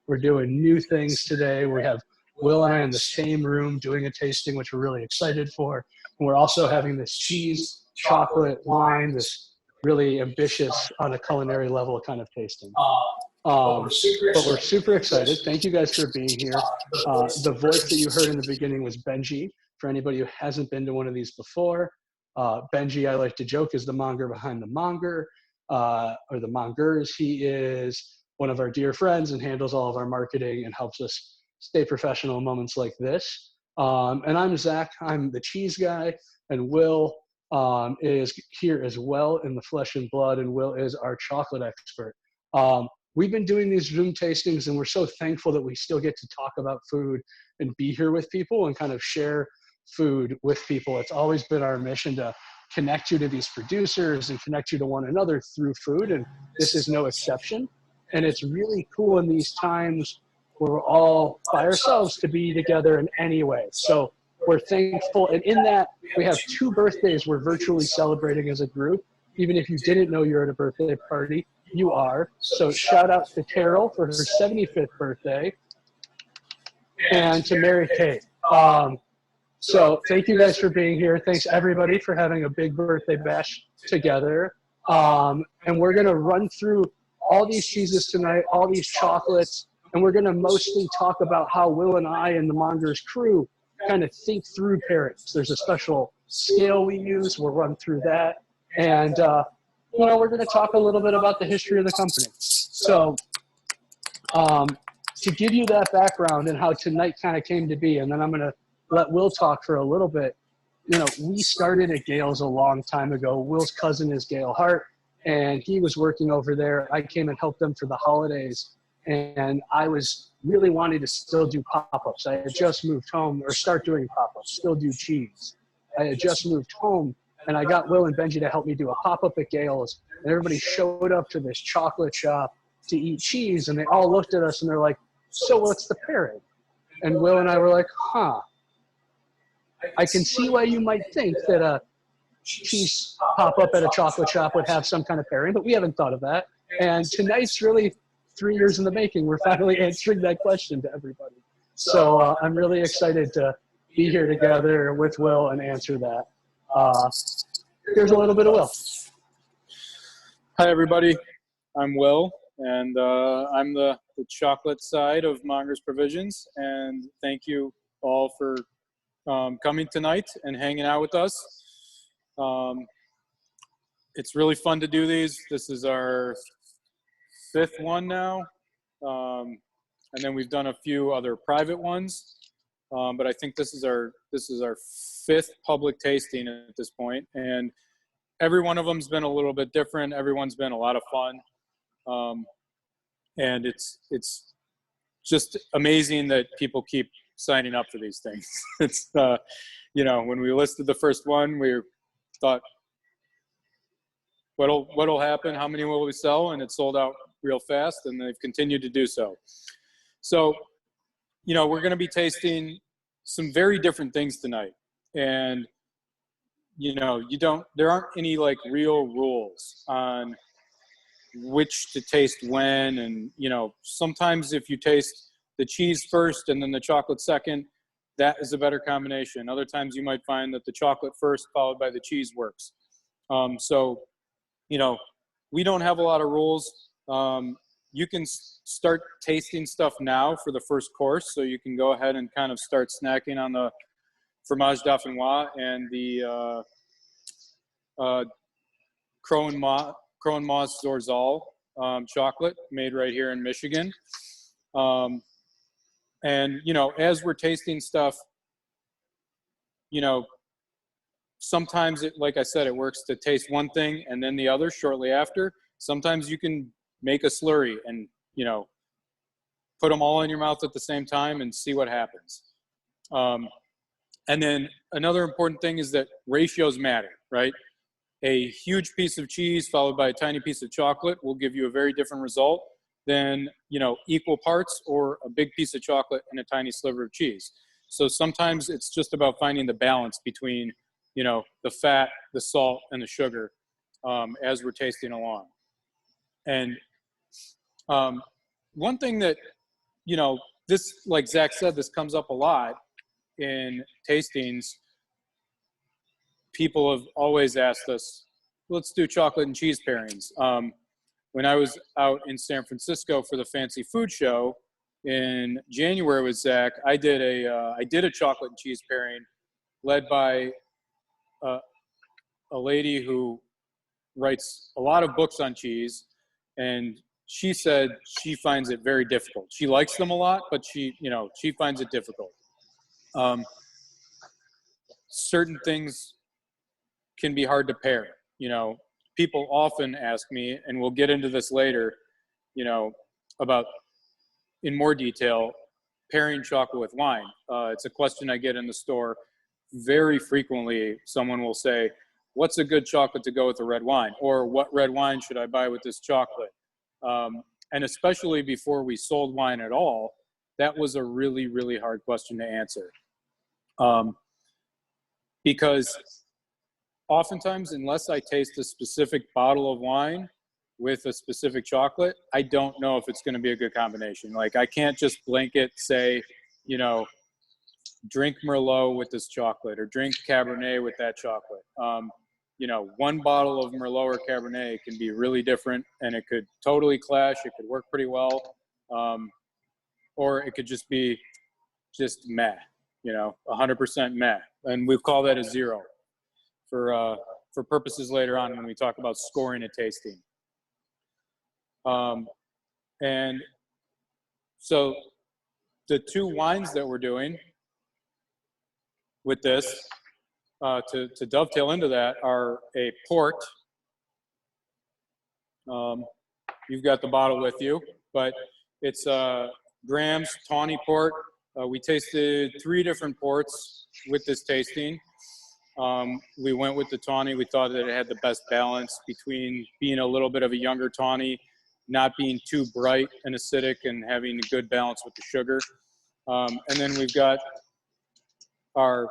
We're doing new things today. We have Will and I in the same room doing a tasting, which we're really excited for. And we're also having this cheese, chocolate, wine, this really ambitious on a culinary level kind of tasting. But we're super excited. Thank you guys for being here. The voice that you heard in the beginning was Benji. For anybody who hasn't been to one of these before, Benji, I like to joke, is the monger behind the Monger, or the Mongers. He is one of our dear friends and handles all of our marketing and helps us stay professional in moments like this. And I'm Zach. I'm the cheese guy, and Will is here as well in the flesh and blood, and Will is our chocolate expert. We've been doing these Zoom tastings, and we're so thankful that we still get to talk about food and be here with people and kind of share food with people. It's always been our mission to connect you to these producers and connect you to one another through food, and this is no exception. And it's really cool in these times where we're all by ourselves to be together in any way. So we're thankful. And in that, we have 2 birthdays we're virtually celebrating as a group. Even if you didn't know you're at a birthday party, you are. So shout out to Carol for her 75th birthday and to Mary Kate. So thank you guys for being here. Thanks everybody for having a big birthday bash together. And we're gonna run through all these cheeses tonight, all these chocolates, and we're gonna mostly talk about how Will and I and the Mongers crew kind of think through pairings. There's a special scale we use. We'll run through that. And we're going to talk a little bit about the history of the company. So to give you that background and how tonight kind of came to be, and then I'm going to let Will talk for a little bit. We started at Gale's a long time ago. Will's cousin is Gale Hart, and he was working over there. I came and helped them for the holidays, and I was really wanting to still do pop-ups. I had just moved home, or start doing pop-ups, still do cheese. I had just moved home, and I got Will and Benji to help me do a pop-up at Gale's, and everybody showed up to this chocolate shop to eat cheese, and they all looked at us, and they're like, so what's the pairing? And Will and I were like, I can see why you might think that a cheese pop-up at a chocolate shop would have some kind of pairing, but we haven't thought of that. And tonight's really 3 years in the making. We're finally answering that question to everybody. So I'm really excited to be here together with Will and answer that. Here's a little bit of Will. Hi, everybody. I'm Will, and I'm the chocolate side of Mongers Provisions. And thank you all for coming tonight and hanging out with us. It's really fun to do these. This is our 5th one now. And then we've done a few other private ones. But I think this is our 5th public tasting at this point, and every one of them's been a little bit different. Everyone's been a lot of fun, and it's just amazing that people keep signing up for these things. It's when we listed the first one, we thought, what'll happen? How many will we sell? And it sold out real fast, and they've continued to do so. So, we're going to be tasting some very different things tonight. And, there aren't any like real rules on which to taste when. And, sometimes if you taste the cheese first and then the chocolate second, that is a better combination. Other times you might find that the chocolate first followed by the cheese works. So, we don't have a lot of rules. You can start tasting stuff now for the first course, so you can go ahead and kind of start snacking on the fromage dauphinois and the Crown Moss Zorzal chocolate made right here in Michigan. And, as we're tasting stuff, sometimes like I said, it works to taste one thing and then the other shortly after. Sometimes you can make a slurry and, put them all in your mouth at the same time and see what happens. And then another important thing is that ratios matter, right? A huge piece of cheese followed by a tiny piece of chocolate will give you a very different result than, equal parts or a big piece of chocolate and a tiny sliver of cheese. So sometimes it's just about finding the balance between, the fat, the salt, and the sugar as we're tasting along. And one thing that you know, this, like Zach said, this comes up a lot in tastings. People have always asked us, let's do chocolate and cheese pairings. When I was out in San Francisco for the Fancy Food Show in January with Zach, I did a chocolate and cheese pairing led by a lady who writes a lot of books on cheese, and she said she finds it very difficult. She likes them a lot, but she finds it difficult. Certain things can be hard to pair. You know, people often ask me, and we'll get into this later, you know, about in more detail, pairing chocolate with wine. It's a question I get in the store very frequently. Someone will say, what's a good chocolate to go with a red wine? Or what red wine should I buy with this chocolate? And especially before we sold wine at all, that was a really, really hard question to answer. Because oftentimes, unless I taste a specific bottle of wine with a specific chocolate, I don't know if it's going to be a good combination. Like, I can't just blanket say, you know, drink Merlot with this chocolate or drink Cabernet with that chocolate. You know, one bottle of Merlot or Cabernet can be really different, and it could totally clash. It could work pretty well. Or it could just be just meh, you know, 100% meh. And we call that a 0 for purposes later on when we talk about scoring a tasting. And so the two wines that we're doing with this, to dovetail into that, are a port. You've got the bottle with you, but it's Graham's Tawny Port. We tasted 3 different ports with this tasting. We went with the tawny. We thought that it had the best balance between being a little bit of a younger tawny, not being too bright and acidic, and having a good balance with the sugar. And then we've got our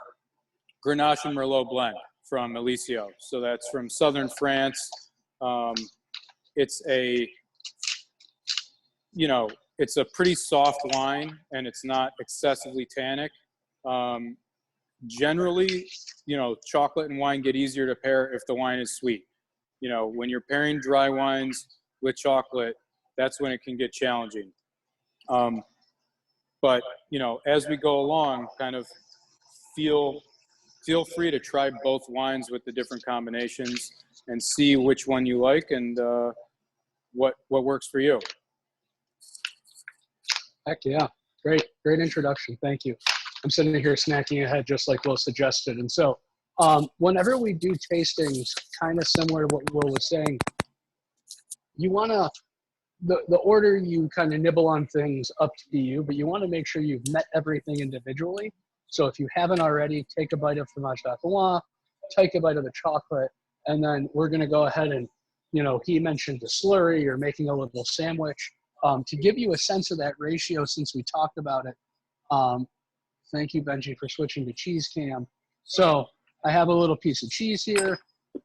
Grenache and Merlot blend from Eliseo. So that's from southern France. It's a, you know, it's a pretty soft wine, and it's not excessively tannic. Generally, you know, chocolate and wine get easier to pair if the wine is sweet. You know, when you're pairing dry wines with chocolate, that's when it can get challenging. But, you know, as we go along, kind of feel free to try both wines with the different combinations and see which one you like and what works for you. Heck yeah. Great introduction. Thank you. I'm sitting here snacking ahead just like Will suggested. And so whenever we do tastings, kind of similar to what Will was saying, you want to, the order you kind of nibble on things up to you, but you want to make sure you've met everything individually. So if you haven't already, take a bite of fromage dauphinois, take a bite of the chocolate, and then we're going to go ahead and, you know, he mentioned the slurry or making a little sandwich. To give you a sense of that ratio, since we talked about it, thank you, Benji, for switching to cheese cam. So I have a little piece of cheese here,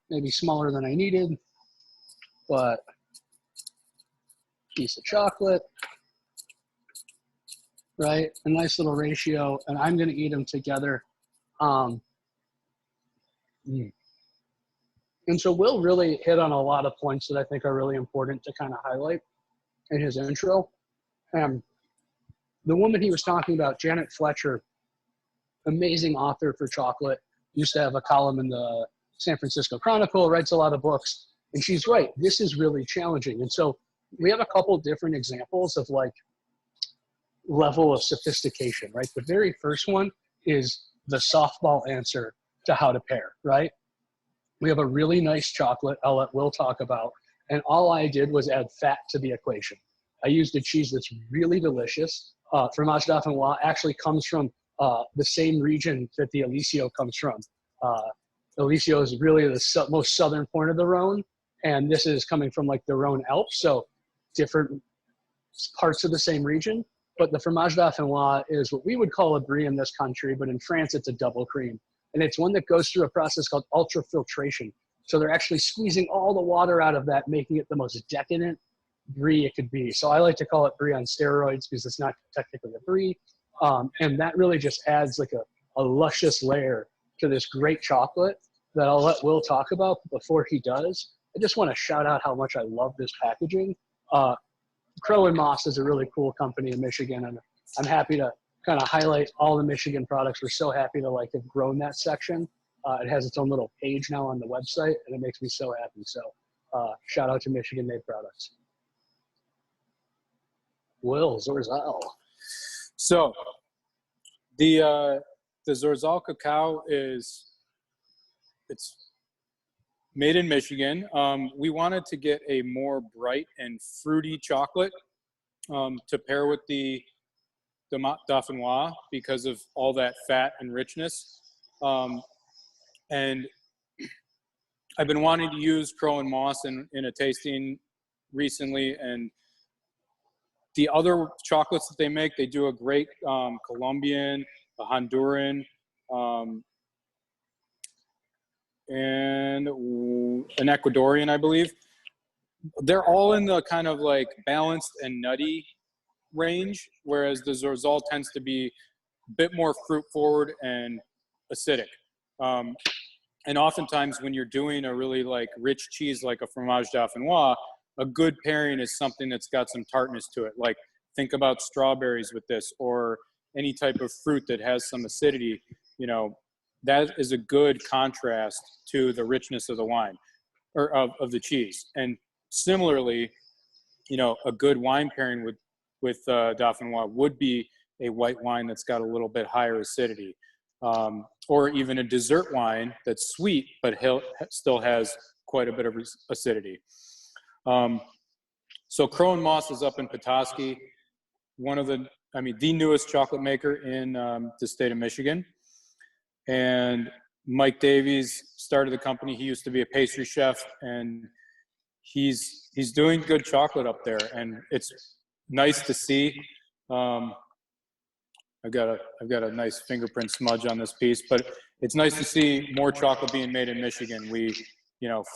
maybe smaller than I needed, but piece of chocolate, right? A nice little ratio, and I'm going to eat them together. And so Will really hit on a lot of points that I think are really important to kind of highlight in his intro. The woman he was talking about, Janet Fletcher, amazing author for chocolate, used to have a column in the San Francisco Chronicle, writes a lot of books, and she's right. This is really challenging. And so we have a couple different examples of like level of sophistication, right? The very first one is the softball answer to how to pair, right? We have a really nice chocolate I'll let Will talk about, and all I did was add fat to the equation. I used a cheese that's really delicious. Fromage dauphinois actually comes from the same region that the Eliseo comes from. Eliseo is really the most southern point of the Rhone, and this is coming from like the Rhone Alps, so different parts of the same region. But the fromage dauphinois is what we would call a brie in this country, but in France it's a double cream. And it's one that goes through a process called ultrafiltration. So they're actually squeezing all the water out of that, making it the most decadent, brie it could be. So I like to call it brie on steroids because it's not technically a brie. And that really just adds like a luscious layer to this great chocolate that I'll let Will talk about. But before he does, I just want to shout out how much I love this packaging. Crow and Moss is a really cool company in Michigan, and I'm happy to kind of highlight all the Michigan products. We're so happy to like have grown that section. It has its own little page now on the website, and it makes me so happy. So shout out to Michigan made products. Will Zorzal. So the Zorzal cacao it's made in Michigan. We wanted to get a more bright and fruity chocolate to pair with the Mat Dauphinois because of all that fat and richness. And I've been wanting to use Crow and Moss in a tasting recently, and the other chocolates that they make, they do a great Colombian, a Honduran, and an Ecuadorian, I believe. They're all in the kind of like balanced and nutty range, whereas the Zorzal tends to be a bit more fruit forward and acidic. And oftentimes when you're doing a really like rich cheese like a fromage dauphinois, a good pairing is something that's got some tartness to it. Like think about strawberries with this, or any type of fruit that has some acidity. You know, that is a good contrast to the richness of the wine or of the cheese. And similarly, you know, a good wine pairing with dauphinois would be a white wine that's got a little bit higher acidity, or even a dessert wine that's sweet but still has quite a bit of acidity. So Crow and Moss is up in Petoskey, the newest chocolate maker in the state of Michigan. And Mike Davies started the company. He used to be a pastry chef, and he's doing good chocolate up there, and it's nice to see. I've got a nice fingerprint smudge on this piece, but it's nice to see more chocolate being made in Michigan.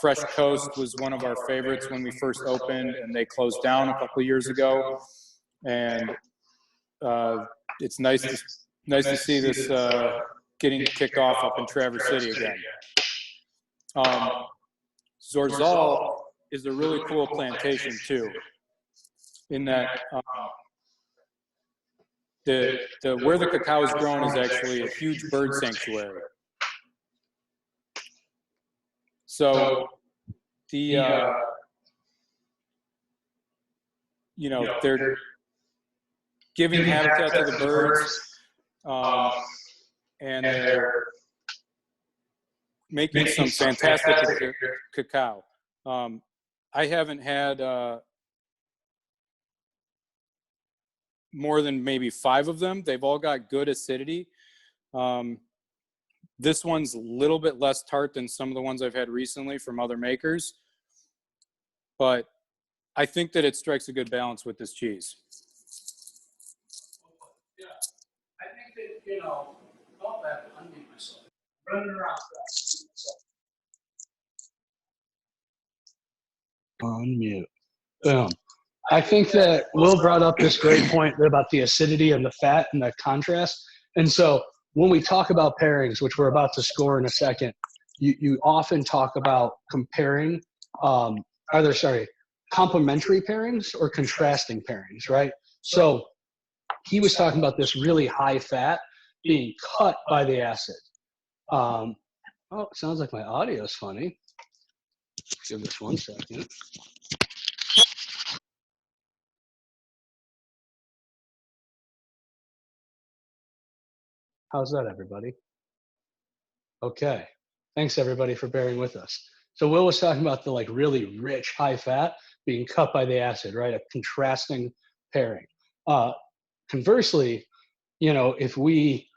Fresh Coast was one of our favorites when we first opened, and they closed down a couple of years ago. And it's nice to see this getting kicked off up in Traverse City again. Zorzal is a really cool plantation too, in that where the cacao is grown is actually a huge bird sanctuary. So they're giving habitat to the birds, and they're making some fantastic cacao. I haven't had more than maybe 5 of them. They've all got good acidity. This one's a little bit less tart than some of the ones I've had recently from other makers, but I think that it strikes a good balance with this cheese. Yeah, I think that, I'll have to unmute myself. Running around fast. Unmute. Boom. I think that Will brought up this great point about the acidity and the fat and the contrast. And so when we talk about pairings, which we're about to score in a second, you often talk about comparing, complementary pairings or contrasting pairings, right? So he was talking about this really high fat being cut by the acid. Oh, it sounds like my audio is funny. Give this 1 second. How's that, everybody? Okay. Thanks, everybody, for bearing with us. So Will was talking about the really rich high fat being cut by the acid, right? A contrasting pairing. Conversely, if we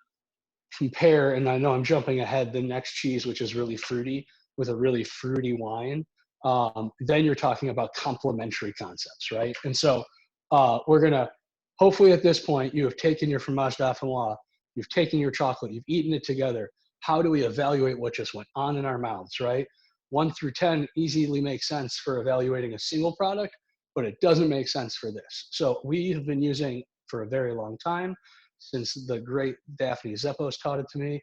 compare, and I know I'm jumping ahead, the next cheese, which is really fruity, with a really fruity wine, then you're talking about complementary concepts, right? And so we're going to, hopefully at this point, you have taken your fromage dauphinois, you've taken your chocolate, you've eaten it together. How do we evaluate what just went on in our mouths, right? 1 through 10 easily makes sense for evaluating a single product, but it doesn't make sense for this. So we have been using for a very long time, since the great Daphne Zeppos taught it to me,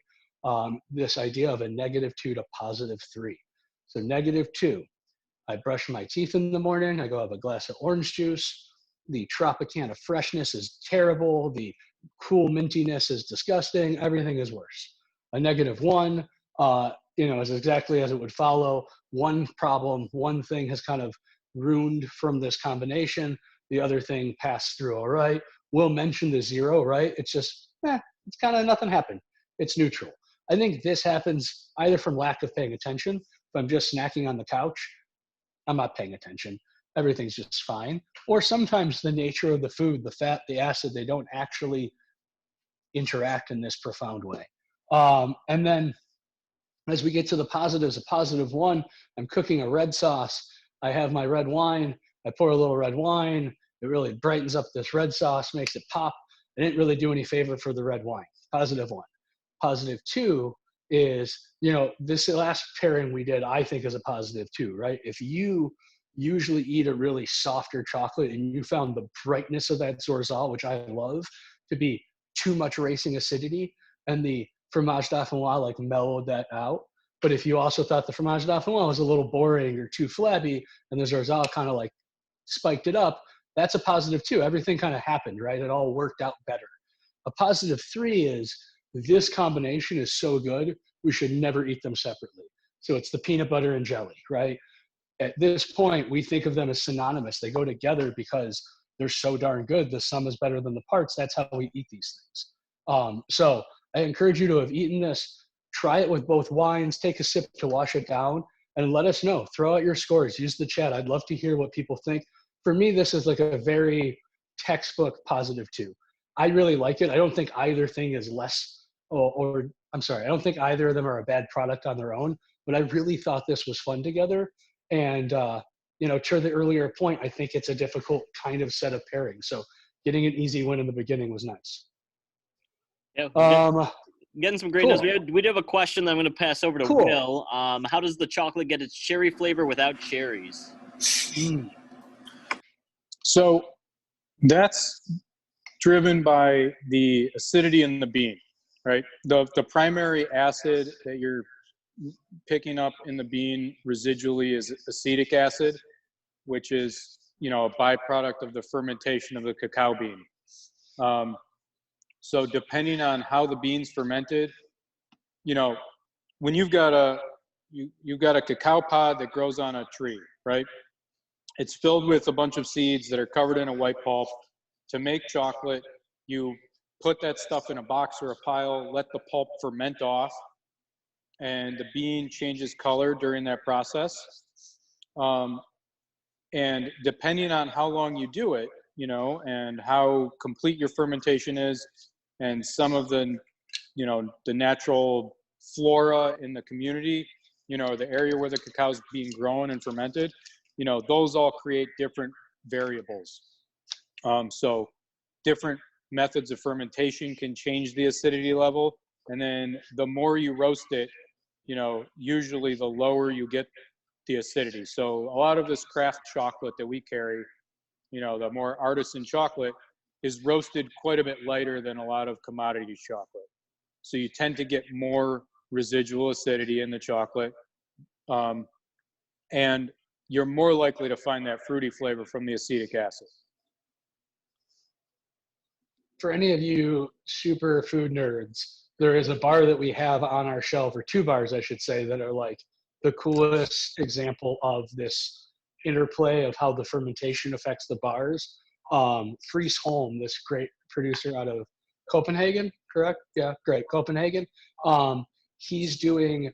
this idea of a -2 to +3. So -2, I brush my teeth in the morning, I go have a glass of orange juice. The Tropicana freshness is terrible. The cool mintiness is disgusting. Everything is worse. A -1, is exactly as it would follow. One problem, one thing has kind of ruined from this combination. The other thing passed through all right. We'll mention the 0, right? It's just, it's kind of nothing happened. It's neutral. I think this happens either from lack of paying attention. If I'm just snacking on the couch, I'm not paying attention. Everything's just fine. Or sometimes the nature of the food, the fat, the acid, they don't actually interact in this profound way. And then as we get to the positives, a +1, I'm cooking a red sauce. I have my red wine. I pour a little red wine. It really brightens up this red sauce, makes it pop. I didn't really do any favor for the red wine. +1. +2 is, this last pairing we did, I think is a +2, right? If you usually eat a really softer chocolate and you found the brightness of that Zorzal, which I love, to be too much racing acidity, and the fromage dauphinois like mellowed that out. But if you also thought the fromage dauphinois was a little boring or too flabby, and the Zorzal kind of like spiked it up, that's a +2. Everything kind of happened, right? It all worked out better. A +3 is, this combination is so good, we should never eat them separately. So it's the peanut butter and jelly, right? At this point, we think of them as synonymous. They go together because they're so darn good. The sum is better than the parts. That's how we eat these things. So I encourage you to have eaten this. Try it with both wines. Take a sip to wash it down and let us know. Throw out your scores. Use the chat. I'd love to hear what people think. For me, this is like a very textbook +2. I really like it. I don't think either thing is less, or I'm sorry, I don't think either of them are a bad product on their own, but I really thought this was fun together. And, to the earlier point, I think it's a difficult kind of set of pairings. So getting an easy win in the beginning was nice. Yeah, getting some great cool. notes. We do have a question that I'm going to pass over to Cool. Will. How does the chocolate get its cherry flavor without cherries? So that's driven by the acidity in the bean, right? The primary acid that you're picking up in the bean residually is acetic acid, which is, a byproduct of the fermentation of the cacao bean. So depending on how the bean's fermented, when you've got a cacao pod that grows on a tree, right? It's filled with a bunch of seeds that are covered in a white pulp. To make chocolate, you put that stuff in a box or a pile, let the pulp ferment off, and the bean changes color during that process. And depending on how long you do it, and how complete your fermentation is, and some of the, the natural flora in the community, the area where the cacao is being grown and fermented, those all create different variables. So different methods of fermentation can change the acidity level. And then the more you roast it, usually the lower you get the acidity. So a lot of this craft chocolate that we carry, the more artisan chocolate, is roasted quite a bit lighter than a lot of commodity chocolate. So you tend to get more residual acidity in the chocolate. And you're more likely to find that fruity flavor from the acetic acid. For any of you super food nerds, there is a bar that we have on our shelf, or 2 bars, I should say, that are like the coolest example of this interplay of how the fermentation affects the bars. Fries Holm, this great producer out of Copenhagen, correct? Yeah, great, Copenhagen. He's doing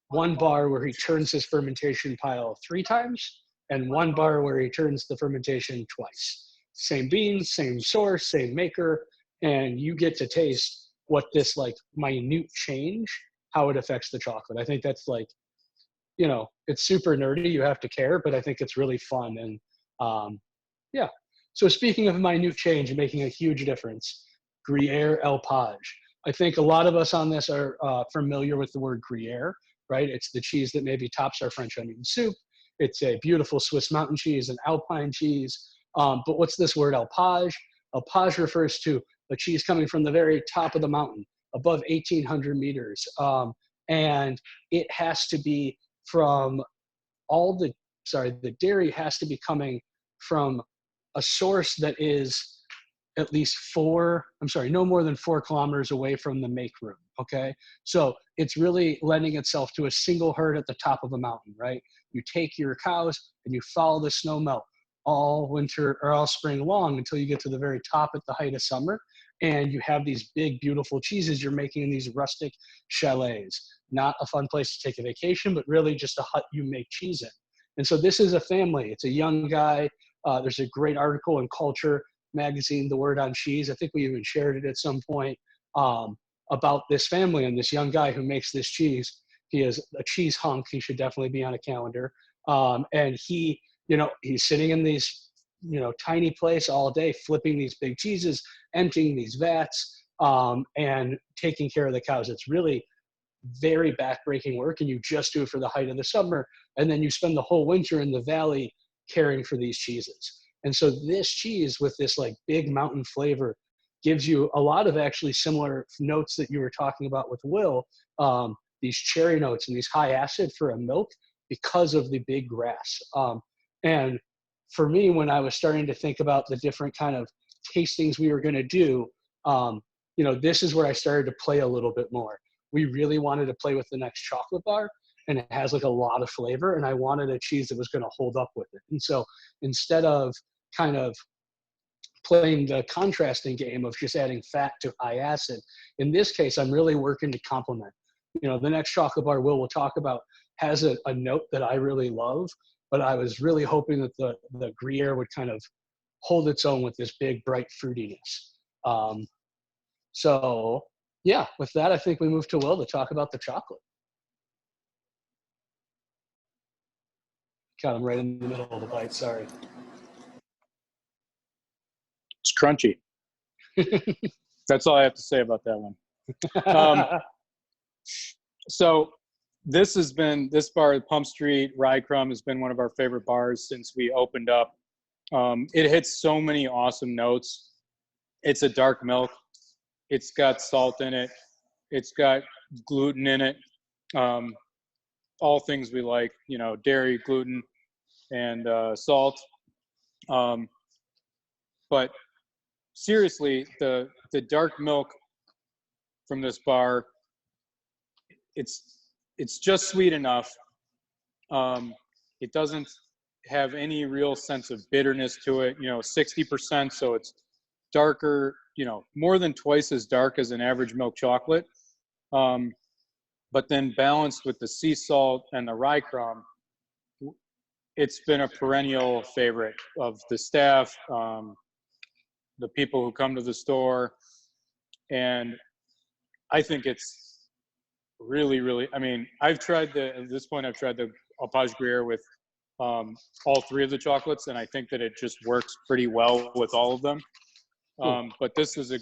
1 bar where he turns his fermentation pile 3 times, and 1 bar where he turns the fermentation twice. Same beans, same source, same maker, and you get to taste what this like minute change, how it affects the chocolate. I think that's like, it's super nerdy, you have to care, but I think it's really fun. And yeah. So speaking of minute change and making a huge difference, Gruyere Alpage. I think a lot of us on this are familiar with the word Gruyere, right? It's the cheese that maybe tops our French onion soup. It's a beautiful Swiss mountain cheese, an Alpine cheese. But what's this word, alpage? Alpage refers to a cheese coming from the very top of the mountain, above 1,800 meters. And it has to be from the dairy has to be coming from a source that is at least no more than 4 kilometers away from the make room. Okay. So it's really lending itself to a single herd at the top of a mountain, right? You take your cows and you follow the snow melt all winter or all spring long until you get to the very top at the height of summer. And you have these big, beautiful cheeses you're making in these rustic chalets. Not a fun place to take a vacation, but really just a hut you make cheese in. And so this is a family. It's a young guy. There's a great article in Culture magazine, The Word on Cheese. I think we even shared it at some point, about this family and this young guy who makes this cheese. He is a cheese hunk. He should definitely be on a calendar. And he, he's sitting in these, tiny place all day, flipping these big cheeses, emptying these vats, and taking care of the cows. It's really very backbreaking work, and you just do it for the height of the summer, and then you spend the whole winter in the valley caring for these cheeses. And so this cheese with this like big mountain flavor gives you a lot of actually similar notes that you were talking about with Will, these cherry notes and these high acid for a milk because of the big grass. And for me, when I was starting to think about the different kind of tastings we were going to do, this is where I started to play a little bit more. We really wanted to play with the next chocolate bar, and it has like a lot of flavor, and I wanted a cheese that was going to hold up with it. And so instead of kind of playing the contrasting game of just adding fat to high acid, in this case, I'm really working to complement. The next chocolate bar we'll talk about has a note that I really love, but I was really hoping that the Gruyere would kind of hold its own with this big, bright fruitiness. So yeah, with that, I think we move to Will to talk about the chocolate. Got him right in the middle of the bite, sorry. It's crunchy. That's all I have to say about that one. So this bar, Pump Street Rye Crumb, has been one of our favorite bars since we opened up. It hits so many awesome notes. It's a dark milk. It's got salt in it. It's got gluten in it. All things we like, dairy, gluten, and salt. But seriously, the dark milk from this bar, it's just sweet enough. It doesn't have any real sense of bitterness to it. 60%, so it's darker, more than twice as dark as an average milk chocolate. But then balanced with the sea salt and the rye crumb, it's been a perennial favorite of the staff, the people who come to the store. And I think it's really, really, at this point, I've tried the Alpage Gruyere with all 3 of the chocolates, and I think that it just works pretty well with all of them. But this is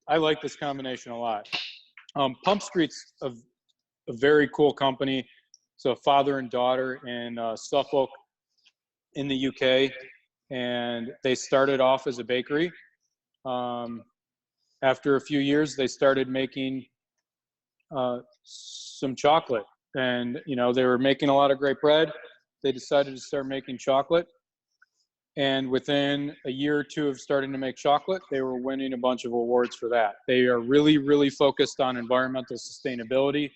I like this combination a lot. Pump Street's a very cool company. So father and daughter in Suffolk in the UK, and they started off as a bakery. After a few years, they started making some chocolate, and they were making a lot of great bread. They decided to start making chocolate, and within a year or two of starting to make chocolate, they were winning a bunch of awards for that. They are really, really focused on environmental sustainability.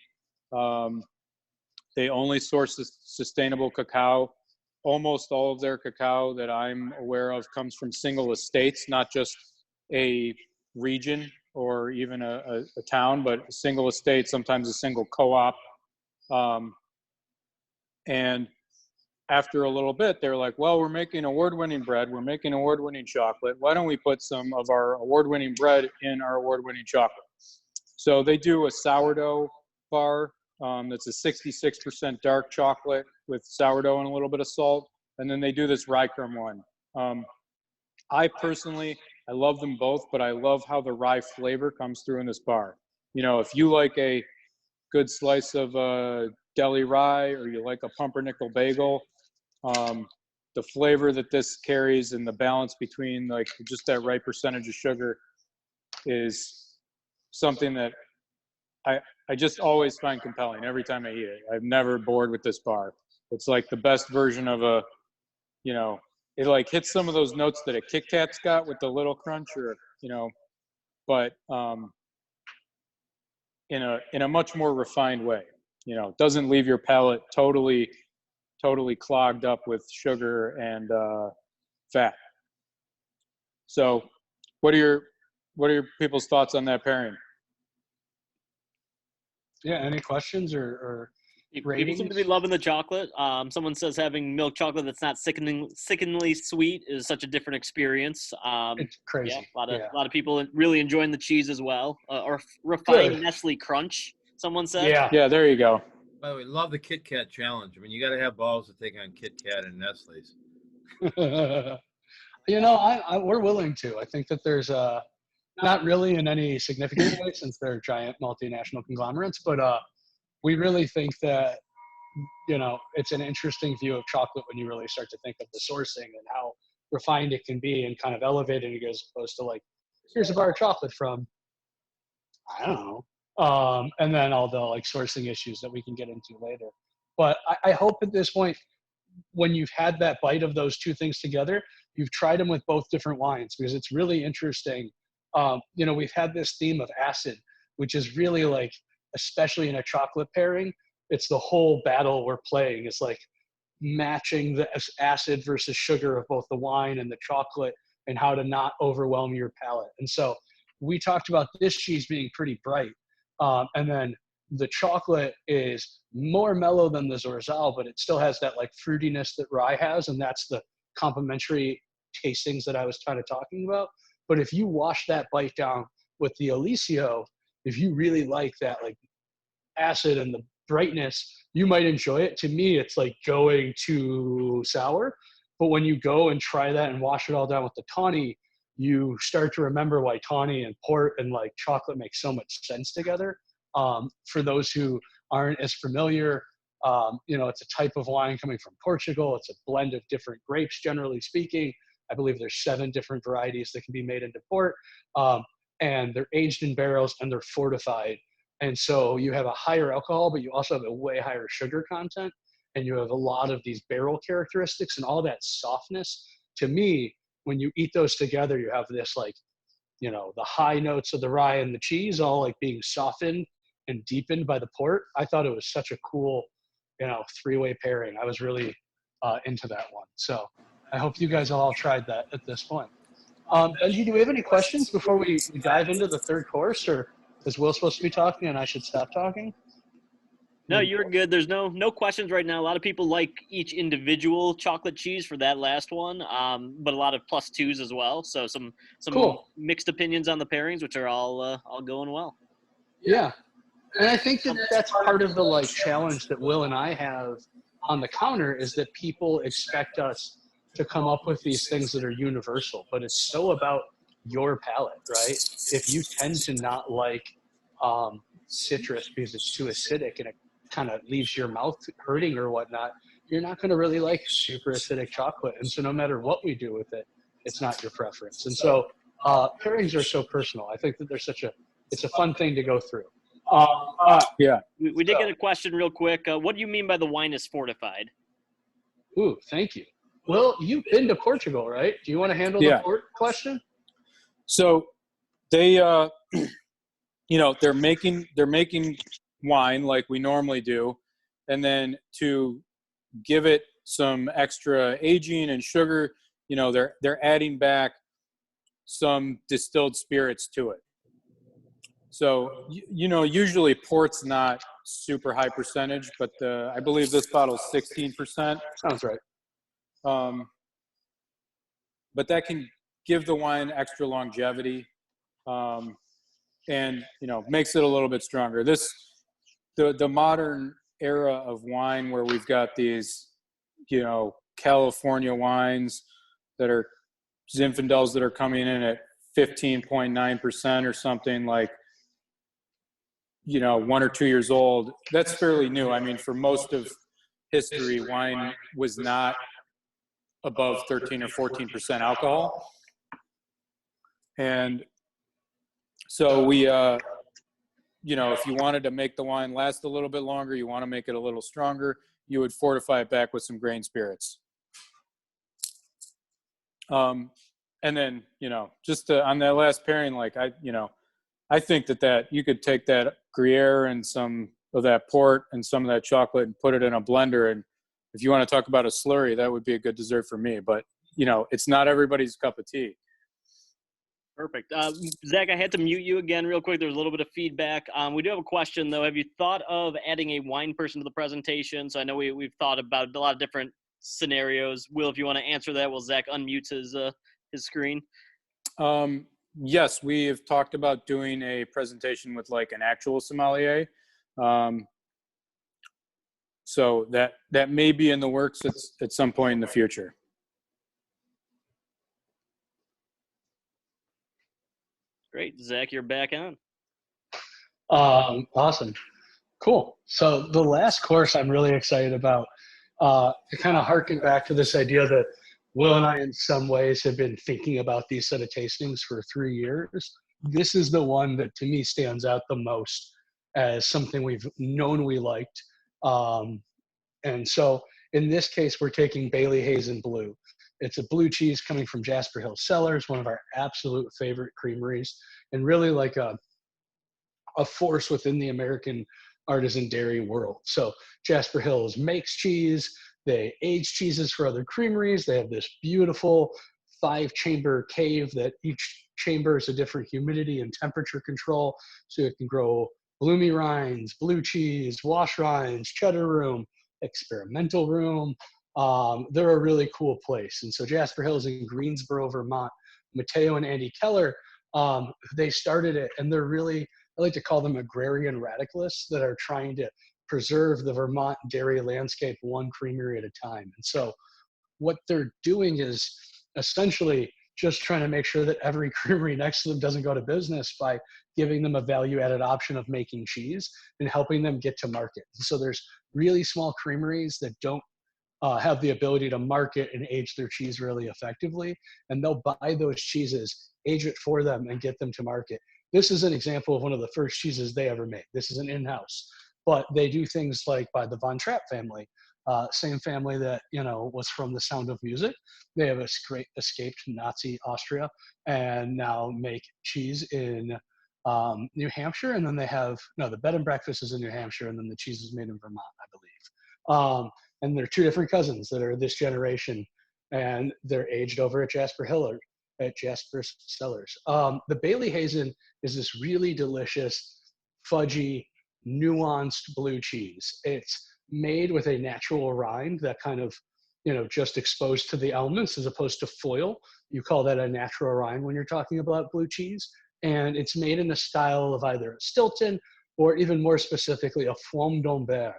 They only source sustainable cacao. Almost all of their cacao that I'm aware of comes from single estates, not just a region or even a town, but a single estate, sometimes a single co-op. And after a little bit, they're like, well, we're making award-winning bread. We're making award-winning chocolate. Why don't we put some of our award-winning bread in our award-winning chocolate? So they do a sourdough bar that's a 66% dark chocolate with sourdough and a little bit of salt. And then they do this rye crumb one. I personally, I love them both, but I love how the rye flavor comes through in this bar. If you like a good slice of deli rye or you like a pumpernickel bagel, the flavor that this carries and the balance between like just that right percentage of sugar is something that I just always find compelling every time I eat it. I'm never bored with this bar. It's like the best version of a, you know, it like hits some of those notes that a Kit Kat's got with the little crunch, or, you know, but in a much more refined way. You know, it doesn't leave your palate totally clogged up with sugar and fat. So what are your people's thoughts on that pairing? Yeah, any questions or People ratings? seem to be loving the chocolate. Someone says having milk chocolate that's not sickeningly sweet is such a different experience. It's crazy. Yeah, a lot of people really enjoying the cheese as well, or refined Good. Nestle Crunch. Someone said. Yeah, there you go. By the way, love the Kit Kat challenge. I mean, you got to have balls to take on Kit Kat and Nestle's. You know, we're willing to. I think that there's not really in any significant way since they're giant multinational conglomerates, but we really think that, you know, it's an interesting view of chocolate when you really start to think of the sourcing and how refined it can be and kind of elevated it as opposed to like, here's a bar of chocolate from, I don't know. And then all the like sourcing issues that we can get into later. But I hope at this point, when you've had that bite of those two things together, you've tried them with both different wines, because it's really interesting. You know, we've had this theme of acid, which is really like, especially in a chocolate pairing, it's the whole battle we're playing. It's like matching the acid versus sugar of both the wine and the chocolate and how to not overwhelm your palate. And so we talked about this cheese being pretty bright. And then the chocolate is more mellow than the Zorzal, but it still has that like fruitiness that rye has. And that's the complementary tastings that I was kind of talking about. But if you wash that bite down with the Alicio, if you really like that like acid and the brightness, you might enjoy it. To me, it's like going too sour. But when you go and try that and wash it all down with the tawny, you start to remember why tawny and port and like chocolate make so much sense together. For those who aren't as familiar, you know, it's a type of wine coming from Portugal. It's a blend of different grapes, generally speaking. I believe there's 7 different varieties that can be made into port, and they're aged in barrels and they're fortified. And so you have a higher alcohol, but you also have a way higher sugar content, and you have a lot of these barrel characteristics and all that softness. To me, when you eat those together, you have this like, you know, the high notes of the rye and the cheese all like being softened and deepened by the port. I thought it was such a cool, you know, 3-way pairing. I was really into that one. So I hope you guys all tried that at this point. Benji, do we have any questions before we dive into the third course, or is Will supposed to be talking and I should stop talking? No, you're good. There's no questions right now. A lot of people like each individual chocolate cheese for that last one, but a lot of +2s as well. So some Cool. mixed opinions on the pairings, which are all going well. Yeah. And I think that that's part of the like challenge that Will and I have on the counter, is that people expect us to come up with these things that are universal, but it's so about your palate, right? If you tend to not like citrus because it's too acidic and it kind of leaves your mouth hurting or whatnot, you're not going to really like super acidic chocolate. And so no matter what we do with it, it's not your preference. And so pairings are so personal. I think that it's a fun thing to go through. Yeah. We did get a question real quick. What do you mean by the wine is fortified? Ooh, thank you. Well, you've been to Portugal, right? Do you want to handle the port question? So they, you know, they're making wine like we normally do, and then to give it some extra aging and sugar, you know, they're adding back some distilled spirits to it. So, you know, usually port's not super high percentage, but I believe this bottle's 16%. Sounds right. But that can give the wine extra longevity, and, you know, makes it a little bit stronger. The modern era of wine where we've got these, you know, California wines that are Zinfandels that are coming in at 15.9% or something, like, 1 or 2 years old, that's fairly new. I mean, for most of history, wine was not above 13 or 14% alcohol. And so we, if you wanted to make the wine last a little bit longer, you want to make it a little stronger, you would fortify it back with some grain spirits. And then, just on that last pairing, like I think that you could take that Gruyere and some of that port and some of that chocolate and put it in a blender. And if you want to talk about a slurry, that would be a good dessert for me. But, it's not everybody's cup of tea. Perfect. Zach, I had to mute you again real quick. There was a little bit of feedback. We do have a question, though. Have you thought of adding a wine person to the presentation? So I know we've thought about a lot of different scenarios. Will, if you want to answer that, will Zach unmute his screen? Yes, we have talked about doing a presentation with like an actual sommelier. So that may be in the works at some point in the future. Great. Zach, you're back on. Awesome. Cool. So the last course I'm really excited about, to kind of harken back to this idea that Will and I in some ways have been thinking about these set of tastings for 3 years. This is the one that to me stands out the most as something we've known we liked. And so in this case, we're taking Bailey Hazen Blue. It's a blue cheese coming from Jasper Hill Cellars, one of our absolute favorite creameries, and really like a force within the American artisan dairy world. So Jasper Hills makes cheese. They age cheeses for other creameries. They have this beautiful 5-chamber cave that each chamber is a different humidity and temperature control. So it can grow bloomy rinds, blue cheese, wash rinds, cheddar room, experimental room. They're a really cool place. And so Jasper Hills in Greensboro, Vermont, Matteo and Andy Keller, they started it, and they're really, I like to call them agrarian radicalists that are trying to preserve the Vermont dairy landscape one creamery at a time. And so what they're doing is essentially just trying to make sure that every creamery next to them doesn't go to business by giving them a value-added option of making cheese and helping them get to market. So there's really small creameries that don't have the ability to market and age their cheese really effectively, and they'll buy those cheeses, age it for them, and get them to market. This is an example of one of the first cheeses they ever made. This is an in-house, but they do things like by the Von Trapp family, same family that was from The Sound of Music. They have escaped Nazi Austria and now make cheese in New Hampshire, and then they have the bed and breakfast is in New Hampshire, and then the cheese is made in Vermont, I believe. And they're 2 different cousins that are this generation, and they're aged over at Jasper Hill at Jasper's Cellars. The Bailey Hazen is this really delicious, fudgy, nuanced blue cheese. It's made with a natural rind that kind of, just exposed to the elements as opposed to foil. You call that a natural rind when you're talking about blue cheese. And it's made in the style of either a Stilton or even more specifically a Foime d'Ambert,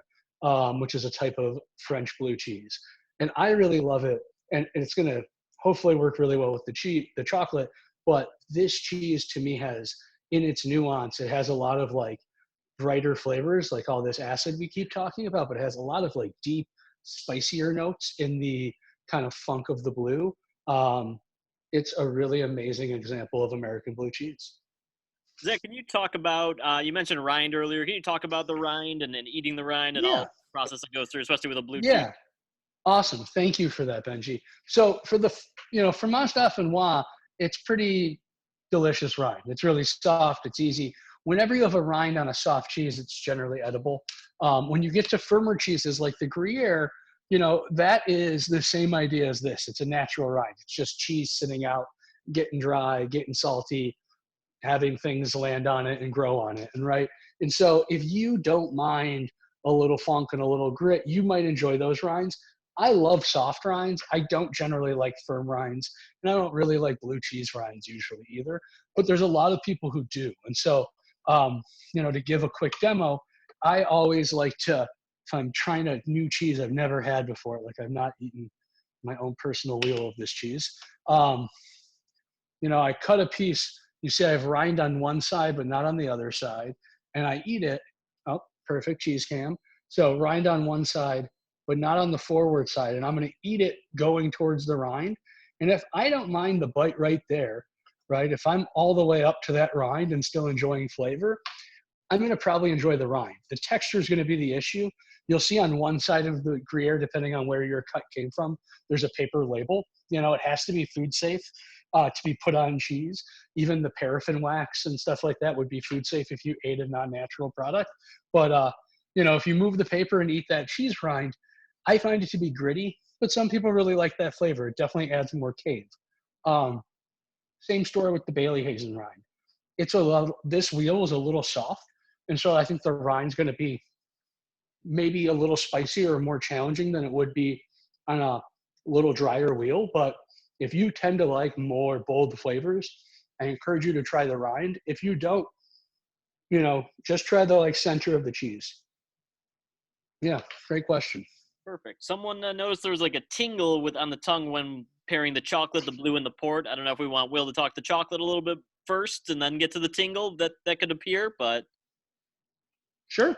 which is a type of French blue cheese. And I really love it. And it's going to hopefully work really well with the chocolate. But this cheese to me has, in its nuance, it has a lot of like brighter flavors, like all this acid we keep talking about, but it has a lot of like deep, spicier notes in the kind of funk of the blue. It's a really amazing example of American blue cheese. Zach, can you talk about, you mentioned rind earlier. Can you talk about the rind and eating the rind and all the process that goes through, especially with a blue cheese? Yeah, awesome. Thank you for that, Benji. So for the, fromage dauphinois, it's pretty delicious rind. It's really soft. It's easy. Whenever you have a rind on a soft cheese, it's generally edible. When you get to firmer cheeses like the Gruyere, that is the same idea as this. It's a natural rind. It's just cheese sitting out, getting dry, getting salty, having things land on it and grow on it. And so if you don't mind a little funk and a little grit, you might enjoy those rinds. I love soft rinds. I don't generally like firm rinds, and I don't really like blue cheese rinds usually either, but there's a lot of people who do. And so, to give a quick demo, I always like to, if I'm trying a new cheese I've never had before, like I've not eaten my own personal wheel of this cheese, I cut a piece. You see I have rind on one side, but not on the other side. and I eat it. Oh, perfect cheese cam. So rind on one side, but not on the forward side. And I'm going to eat it going towards the rind. And if I don't mind the bite right there, right, if I'm all the way up to that rind and still enjoying flavor, I'm going to probably enjoy the rind. The texture is going to be the issue. You'll see on one side of the Gruyere, depending on where your cut came from, there's a paper label. You know, it has to be food safe to be put on cheese. Even the paraffin wax and stuff like that would be food safe if you ate a non-natural product. But, you know, if you move the paper and eat that cheese rind, I find it to be gritty, but some people really like that flavor. It definitely adds more cave. Same story with the Bailey Hazen rind. This wheel is a little soft, and so I think the rind's going to be maybe a little spicier or more challenging than it would be on a little drier wheel. But if you tend to like more bold flavors, I encourage you to try the rind. If you don't, you know, just try the like center of the cheese. Yeah, great question. Perfect. Someone noticed there was like a tingle on the tongue when pairing the chocolate, the blue, and the port. I don't know if we want Will to talk the chocolate a little bit first and then get to the tingle that could appear, but Sure.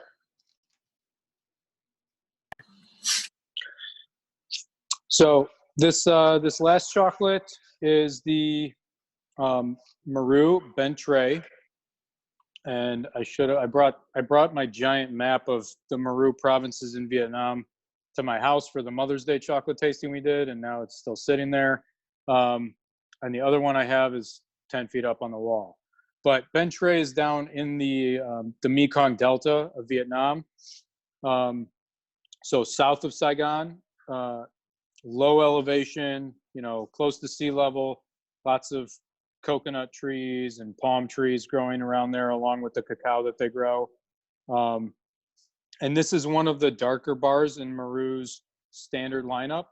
So this last chocolate is the Maru Bentray, and I brought my giant map of the Maru provinces in Vietnam to my house for the Mother's Day chocolate tasting we did, and now it's still sitting there. And the other one I have is 10 feet up on the wall. But Ben Tre is down in the Mekong Delta of Vietnam. So south of Saigon, low elevation, you know, close to sea level, lots of coconut trees and palm trees growing around there along with the cacao that they grow. And this is one of the darker bars in Maru's standard lineup.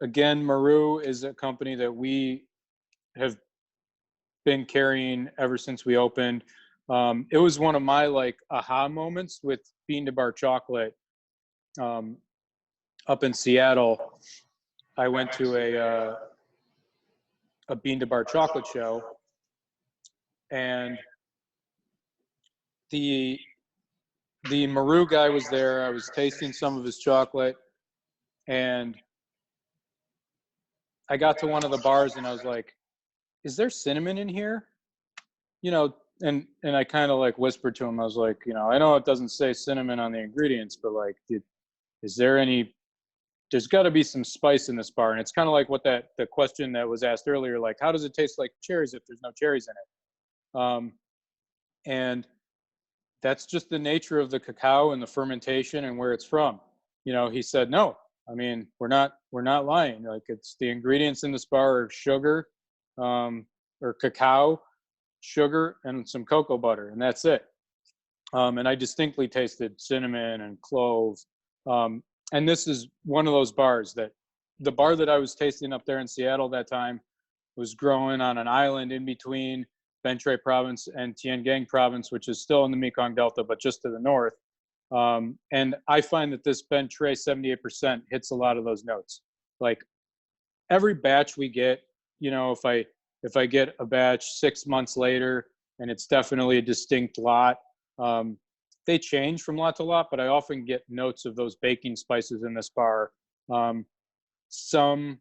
Again, Maru is a company that we have been carrying ever since we opened. It was one of my like aha moments with bean to bar chocolate. Up in Seattle, I went to a bean to bar chocolate show, and the Maru guy was there. I was tasting some of his chocolate, and I got to one of the bars and I was like, is there cinnamon in here? You know, and I kind of like whispered to him, I was like, you know, I know it doesn't say cinnamon on the ingredients, but like, is there any, there's got to be some spice in this bar. And it's kind of like what the question that was asked earlier, like, how does it taste like cherries if there's no cherries in it? And that's just the nature of the cacao and the fermentation and where it's from. You know, he said, no, I mean, we're not lying. Like, it's the ingredients in this bar are sugar, or cacao, sugar, and some cocoa butter, and that's it. And I distinctly tasted cinnamon and clove. And this is one of those bars that the bar that I was tasting up there in Seattle that time was growing on an island in between Ben Tre province and Tien Gang province, which is still in the Mekong Delta, but just to the north. And I find that this Ben Tre 78% hits a lot of those notes. Like every batch we get, you know, if I get a batch 6 months later and it's definitely a distinct lot, they change from lot to lot, but I often get notes of those baking spices in this bar. Some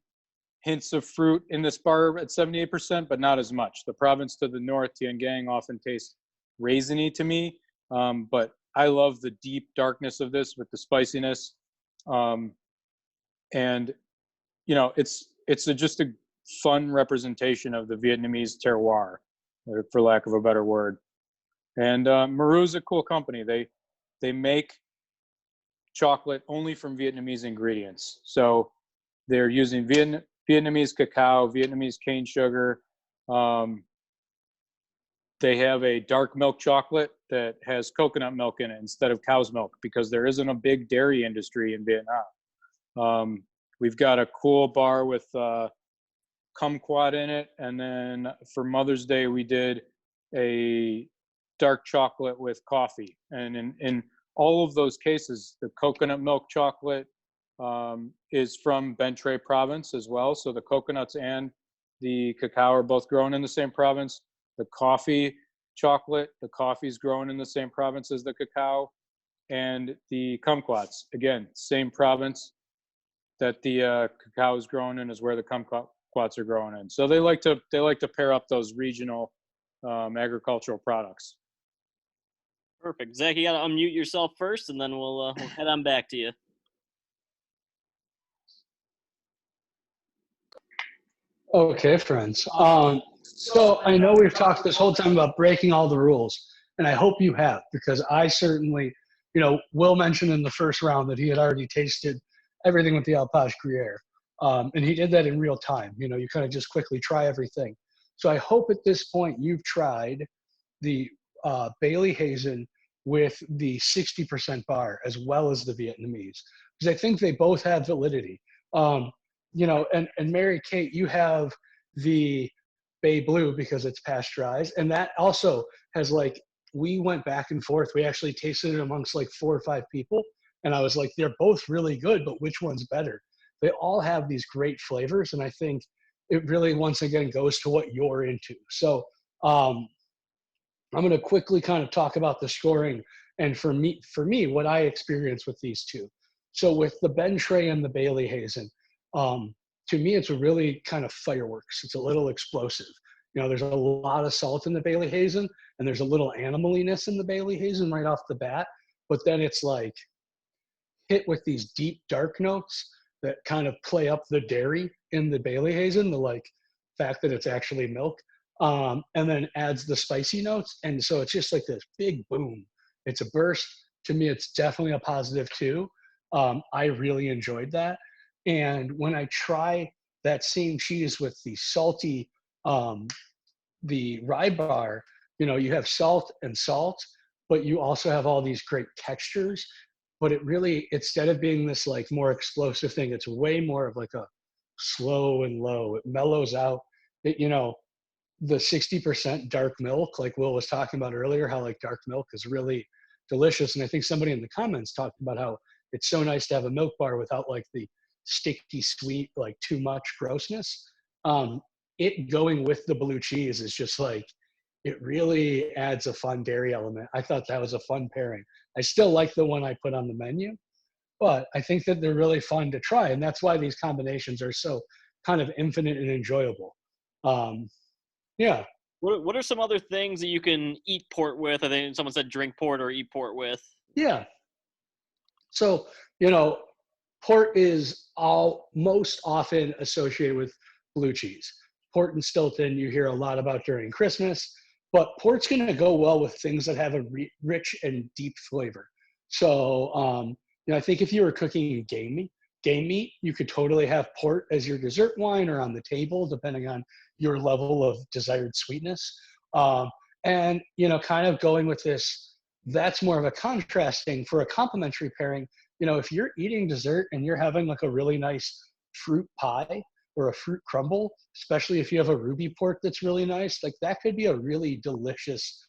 hints of fruit in this bar at 78%, but not as much. The province to the north, Tien Gang, often tastes raisiny to me, but I love the deep darkness of this with the spiciness. And, you know, it's just a fun representation of the Vietnamese terroir, for lack of a better word. And Maru's a cool company. They make chocolate only from Vietnamese ingredients. So they're using Vietnamese cacao, Vietnamese cane sugar. They have a dark milk chocolate that has coconut milk in it instead of cow's milk because there isn't a big dairy industry in Vietnam. We've got a cool bar with kumquat in it. And then for Mother's Day, we did a dark chocolate with coffee. And in all of those cases, the coconut milk chocolate is from Ben Tre province as well. So the coconuts and the cacao are both grown in the same province. The coffee chocolate, the coffee is grown in the same province as the cacao, and the kumquats, again, same province that the cacao is grown in is where the kumquats are grown in. So they like to pair up those regional agricultural products. Perfect. Zach, you got to unmute yourself first, and then we'll head on back to you. Okay, friends. So I know we've talked this whole time about breaking all the rules, and I hope you have, because I certainly, Will mentioned in the first round that he had already tasted everything with the Alpage Gruyere, and he did that in real time. You kind of just quickly try everything. So I hope at this point you've tried the Bailey Hazen with the 60% bar as well as the Vietnamese, because I think they both have validity. And Mary Kate, you have the Bay Blue because it's pasteurized, and that also has we went back and forth. We actually tasted it amongst 4 or 5 people, and I was like, they're both really good, but which one's better? They all have these great flavors, and I think it really once again goes to what you're into. So I'm going to quickly kind of talk about the scoring, and for me, what I experienced with these two. So with the Ben Tray and the Bailey Hazen, to me, it's a really kind of fireworks. It's a little explosive. There's a lot of salt in the Bailey Hazen, and there's a little animaliness in the Bailey Hazen right off the bat. But then it's hit with these deep, dark notes that kind of play up the dairy in the Bailey Hazen, the fact that it's actually milk, and then adds the spicy notes. And so it's just this big boom. It's a burst. To me, it's definitely a positive too. I really enjoyed that. And when I try that same cheese with the salty, the rye bar, you have salt and salt, but you also have all these great textures. But it really, instead of being this more explosive thing, it's way more of a slow and low. It mellows out. The 60% dark milk, like Will was talking about earlier, how dark milk is really delicious. And I think somebody in the comments talked about how it's so nice to have a milk bar without the sticky sweet, too much grossness. It going with the blue cheese is just it really adds a fun dairy element. I thought that was a fun pairing. I still like the one I put on the menu, but I think that they're really fun to try. And that's why these combinations are so kind of infinite and enjoyable. Yeah. What are some other things that you can eat port with? I think someone said drink port or eat port with. Yeah. So, port is most often associated with blue cheese. Port and Stilton, you hear a lot about during Christmas, but port's going to go well with things that have a rich and deep flavor. So, I think if you were cooking game meat, you could totally have port as your dessert wine or on the table, depending on your level of desired sweetness. And, kind of going with this, that's more of a contrasting for a complementary pairing. If you're eating dessert and you're having a really nice fruit pie or a fruit crumble, especially if you have a ruby port that's really nice, that could be a really delicious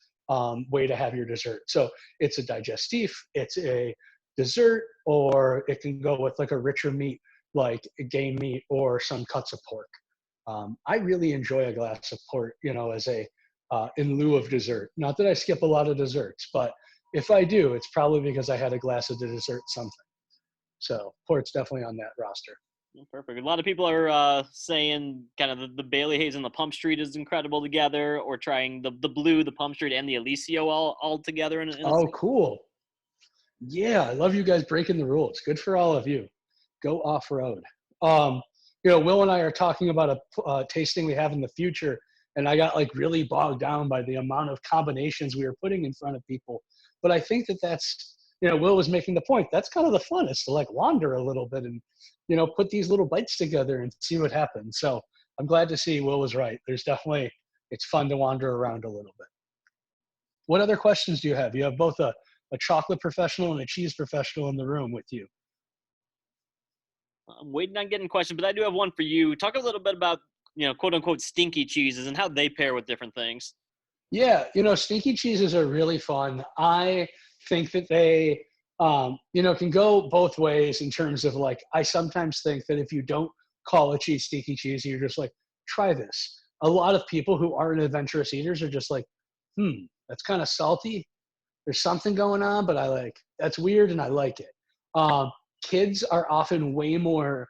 way to have your dessert. So it's a digestif, it's a dessert, or it can go with a richer meat like game meat or some cuts of pork. I really enjoy a glass of port, as in lieu of dessert. Not that I skip a lot of desserts, but if I do, it's probably because I had a glass of the dessert something. So port's definitely on that roster. Perfect. A lot of people are saying kind of the Bailey Hayes and the Pump Street is incredible together, or trying the Blue, the Pump Street, and the Alicio all together. Oh, cool. Yeah, I love you guys breaking the rules. Good for all of you. Go off-road. Will and I are talking about a tasting we have in the future, and I got really bogged down by the amount of combinations we were putting in front of people. But I think that's, Will was making the point. That's kind of the fun, is to wander a little bit and, put these little bites together and see what happens. So I'm glad to see Will was right. There's definitely, it's fun to wander around a little bit. What other questions do you have? You have both a chocolate professional and a cheese professional in the room with you. I'm waiting on getting questions, but I do have one for you. Talk a little bit about, quote unquote, stinky cheeses and how they pair with different things. Yeah, stinky cheeses are really fun. I think that they, can go both ways in terms of I sometimes think that if you don't call a cheese stinky cheese, you're just try this. A lot of people who aren't adventurous eaters are just that's kind of salty. There's something going on, but that's weird and I like it. Kids are often way more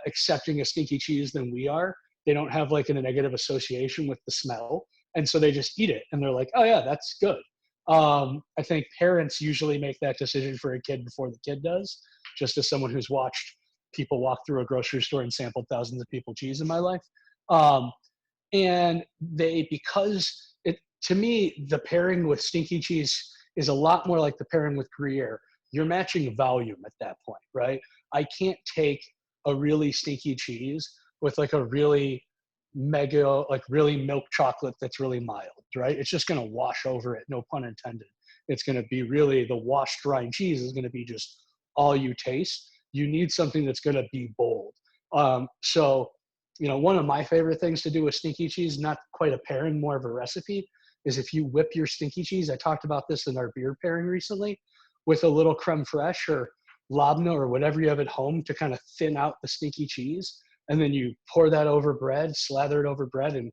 accepting of stinky cheese than we are. They don't have like a negative association with the smell. And so they just eat it and they're like, oh yeah, that's good. I think parents usually make that decision for a kid before the kid does, just as someone who's watched people walk through a grocery store and sampled thousands of people cheese in my life. And because to me, the pairing with stinky cheese is a lot more like the pairing with Gruyere. You're matching volume at that point, right? I can't take a really stinky cheese with like a really mega, like really milk chocolate that's really mild, right? It's just going to wash over it, no pun intended. It's going to be really, the washed rind cheese is going to be just all you taste. You need something that's going to be bold. So, one of my favorite things to do with stinky cheese, not quite a pairing, more of a recipe, is if you whip your stinky cheese, I talked about this in our beer pairing recently, with a little creme fraiche or labneh or whatever you have at home to kind of thin out the stinky cheese. And then you pour that over bread, slather it over bread, and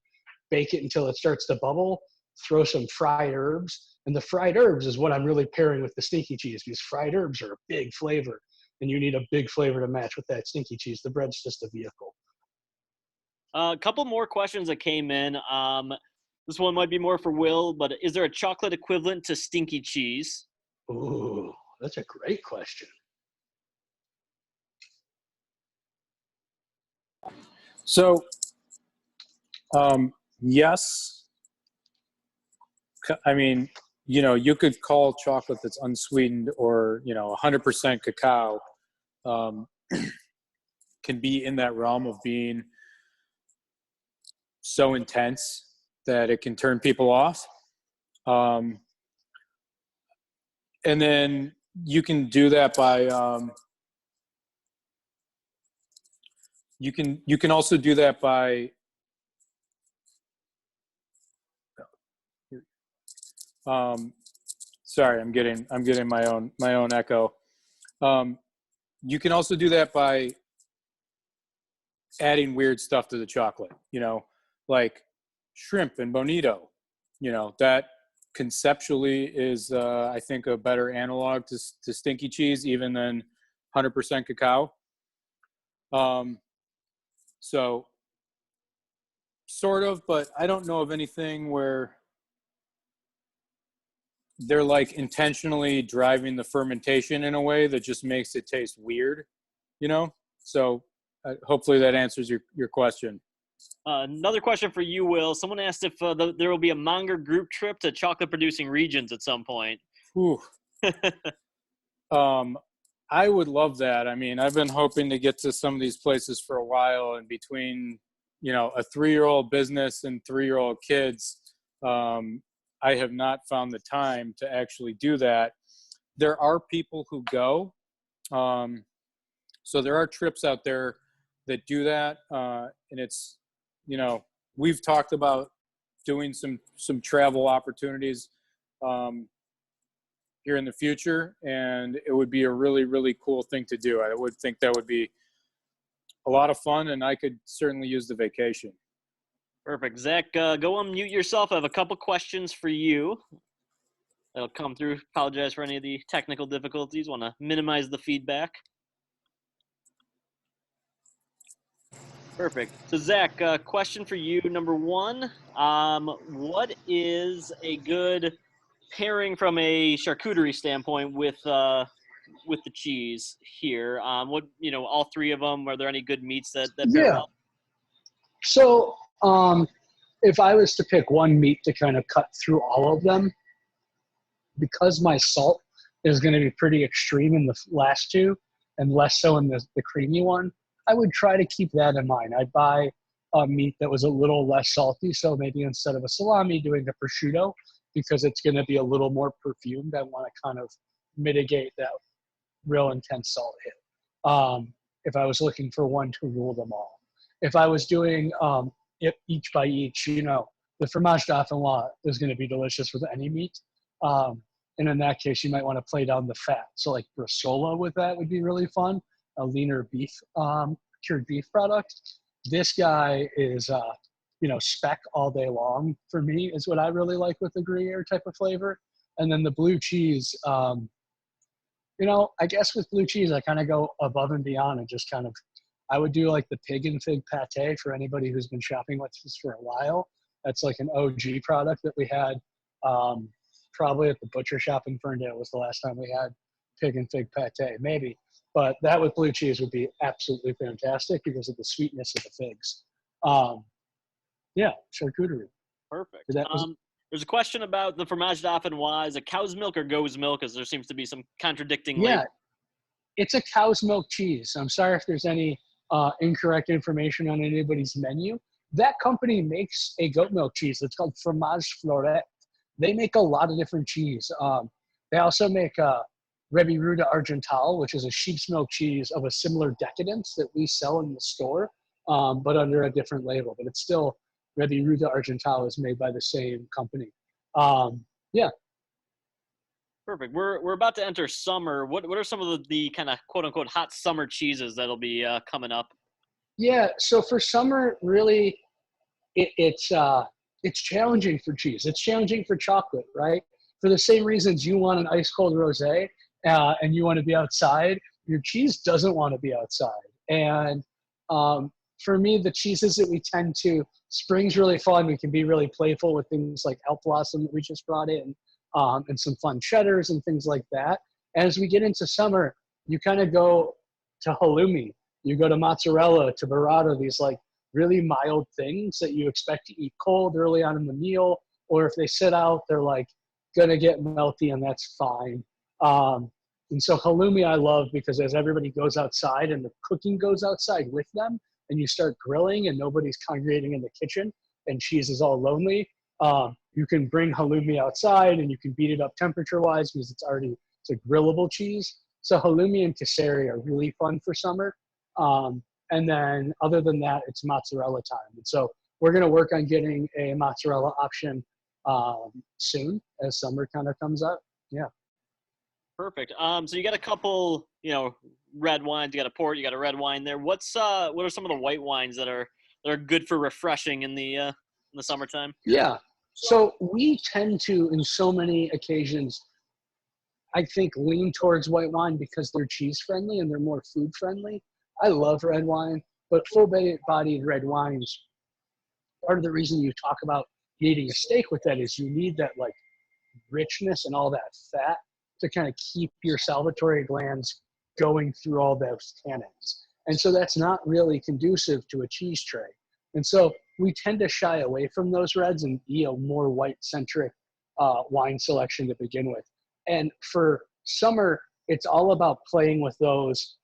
bake it until it starts to bubble. Throw some fried herbs. And the fried herbs is what I'm really pairing with the stinky cheese, because fried herbs are a big flavor. And you need a big flavor to match with that stinky cheese. The bread's just a vehicle. A couple more questions that came in. This one might be more for Will, but is there a chocolate equivalent to stinky cheese? Ooh, that's a great question. So, yes. I mean, you could call chocolate that's unsweetened or, 100% cacao can be in that realm of being so intense that it can turn people off. And then you can do that by, you can also do that by, sorry, I'm getting my own echo. You can also do that by adding weird stuff to the chocolate, like shrimp and bonito, that conceptually is, I think, a better analog to stinky cheese, even than 100% cacao. So sort of, but I don't know of anything where they're like intentionally driving the fermentation in a way that just makes it taste weird, So hopefully that answers your question. Another question for you, Will. Someone asked if there will be a Monger group trip to chocolate-producing regions at some point. Ooh. I would love that. I mean, I've been hoping to get to some of these places for a while, and between, a 3-year-old business and 3-year-old kids, I have not found the time to actually do that. There are people who go. So there are trips out there that do that. And it's, we've talked about doing some travel opportunities here in the future, and it would be a really, really cool thing to do. I would think that would be a lot of fun, and I could certainly use the vacation. Perfect. Zach, go unmute yourself. I have a couple questions for you that'll come through. Apologize for any of the technical difficulties. Want to minimize the feedback. Perfect. So Zach, question for you. Number one, what is a good pairing from a charcuterie standpoint with the cheese here? What, all three of them, are there any good meats that pair well? So if I was to pick one meat to kind of cut through all of them, because my salt is going to be pretty extreme in the last two and less so in the creamy one, I would try to keep that in mind. I'd buy a meat that was a little less salty. So maybe instead of a salami, doing a prosciutto, because it's going to be a little more perfumed. I want to kind of mitigate that real intense salt hit. If I was looking for one to rule them all. If I was doing it each by each, the fromage dauphinois is going to be delicious with any meat. And in that case, you might want to play down the fat. So like bresaola with that would be really fun. A leaner beef, cured beef product. This guy is spec all day long for me is what I really like with the Gruyere type of flavor. And then the blue cheese, I guess with blue cheese, I kind of go above and beyond and just kind of, I would do like the pig and fig pate for anybody who's been shopping with us for a while. That's like an OG product that we had probably at the butcher shop in Ferndale was the last time we had pig and fig pate, maybe. But that with blue cheese would be absolutely fantastic because of the sweetness of the figs. Yeah, charcuterie. Perfect. That was, There's a question about the fromage dauphinoise. Is it cow's milk or goat's milk? As there seems to be some contradicting. yeah, it's a cow's milk cheese. I'm sorry if there's any incorrect information on anybody's menu. That company makes a goat milk cheese. It's called Fromage Floret. They make a lot of different cheese. They also make Rebbi de Argental, which is a sheep's milk cheese of a similar decadence that we sell in the store, but under a different label. But it's still Rebbi de Argental is made by the same company. Yeah. Perfect. We're about to enter summer. What are some of the kind of quote unquote hot summer cheeses that'll be coming up? Yeah. So for summer, really, it's challenging for cheese. It's challenging for chocolate, right? For the same reasons you want an ice cold rosé and you want to be outside, your cheese doesn't want to be outside. And for me, the cheeses that we tend to, spring's really fun. We can be really playful with things like Elf Blossom that we just brought in, and some fun cheddars and things like that. As we get into summer, you kind of go to halloumi, you go to mozzarella, to burrata, these like really mild things that you expect to eat cold early on in the meal, or if they sit out, they're like gonna get melty, and that's fine. And so halloumi I love because as everybody goes outside and the cooking goes outside with them, and you start grilling and nobody's congregating in the kitchen and cheese is all lonely, you can bring halloumi outside and you can beat it up temperature-wise because it's a grillable cheese. So halloumi and casseri are really fun for summer. And then other than that, it's mozzarella time. And so we're going to work on getting a mozzarella option soon as summer kind of comes up. Yeah. Perfect. So you got a couple, red wines. You got a port. You got a red wine there. What are some of the white wines that are good for refreshing in the summertime? Yeah. So we tend to, in so many occasions, I think lean towards white wine because they're cheese friendly and they're more food friendly. I love red wine, but full-bodied red wines, part of the reason you talk about eating a steak with that is you need that like richness and all that fat to kind of keep your salivatory glands going through all those tannins. And so that's not really conducive to a cheese tray. And so we tend to shy away from those reds and eat a more white-centric wine selection to begin with. And for summer, it's all about playing with those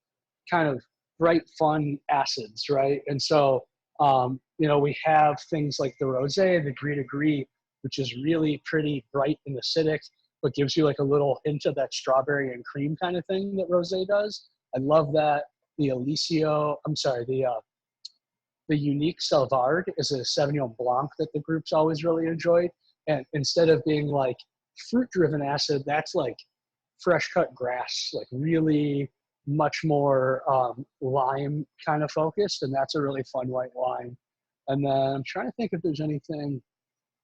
kind of bright, fun acids, right? And so, we have things like the rosé, the Gris de Gris, which is really pretty bright and acidic, but gives you like a little hint of that strawberry and cream kind of thing that rosé does. I love that. The the Unique Salvard is a Sauvignon Blanc that the group's always really enjoyed. And instead of being like fruit-driven acid, that's like fresh cut grass, like really much more lime kind of focused. And that's a really fun white wine. And then I'm trying to think if there's anything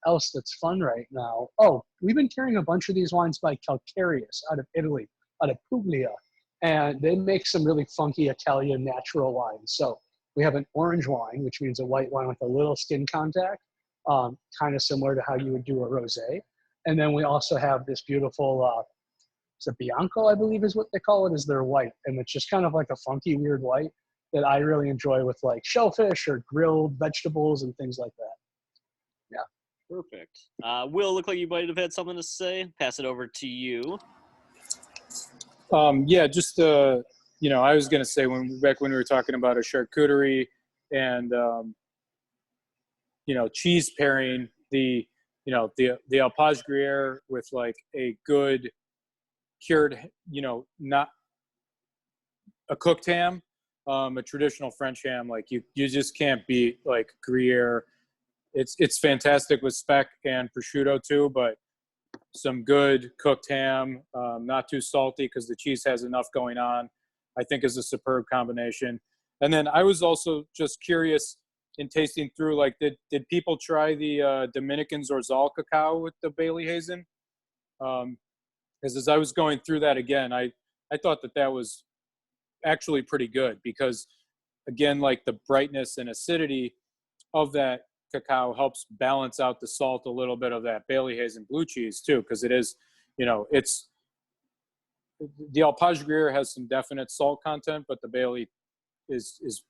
else that's fun right now. Oh, we've been carrying a bunch of these wines by Calcareous out of Italy, out of Puglia. And they make some really funky Italian natural wines. So we have an orange wine, which means a white wine with a little skin contact, kind of similar to how you would do a rosé. And then we also have this beautiful, it's a Bianco, I believe is what they call it, is their white. And it's just kind of like a funky, weird white that I really enjoy with like shellfish or grilled vegetables and things like that. Yeah. Perfect. Will, look like you might have had something to say. Pass it over to you. Just I was going to say back when we were talking about a charcuterie and cheese pairing, the Alpage Gruyere with like a good cured, not a cooked ham, a traditional French ham, like you just can't beat like Gruyere. It's fantastic with speck and prosciutto too, but some good cooked ham, not too salty because the cheese has enough going on, I think is a superb combination. And then I was also just curious, in tasting through, like, did people try the Dominican Zorzal cacao with the Bailey Hazen? Because as I was going through that again, I thought that was actually pretty good because, again, like the brightness and acidity of that cacao helps balance out the salt a little bit of that Bailey Hazen blue cheese too, because it is, it's the Alpage Gruyere has some definite salt content, but the Bailey is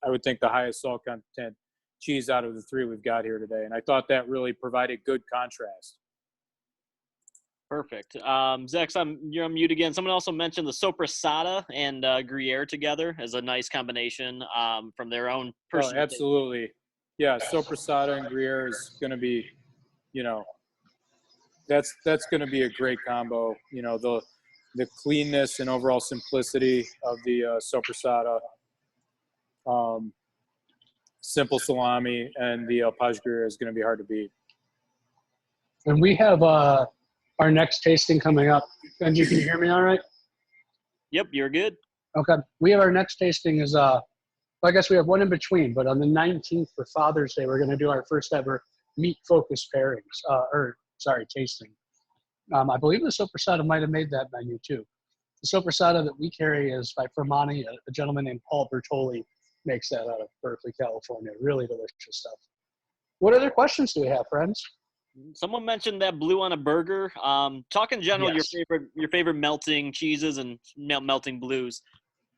I would think the highest salt content cheese out of the three we've got here today, and I thought that really provided good contrast. Perfect. Zach, you're on mute again. Someone also mentioned the Sopressata and Gruyere together as a nice combination from their own personal. Oh, absolutely. Yeah, Sopressata and Gruyere is going to be, that's going to be a great combo. The cleanness and overall simplicity of the Sopressata, simple salami, and the Alpage Gruyere is going to be hard to beat. And we have our next tasting coming up. Benji, can you hear me all right? Yep, you're good. Okay. We have our next tasting is, I guess we have one in between, but on the 19th for Father's Day, we're going to do our first ever meat-focused pairings, tasting. I believe the Sopressata might have made that menu too. The Sopressata that we carry is by Fermani, a gentleman named Paul Bertoli makes that out of Berkeley, California. Really delicious stuff. What other questions do we have, friends? Someone mentioned that blue on a burger. Talk in general, Yes. your favorite melting cheeses and melting blues.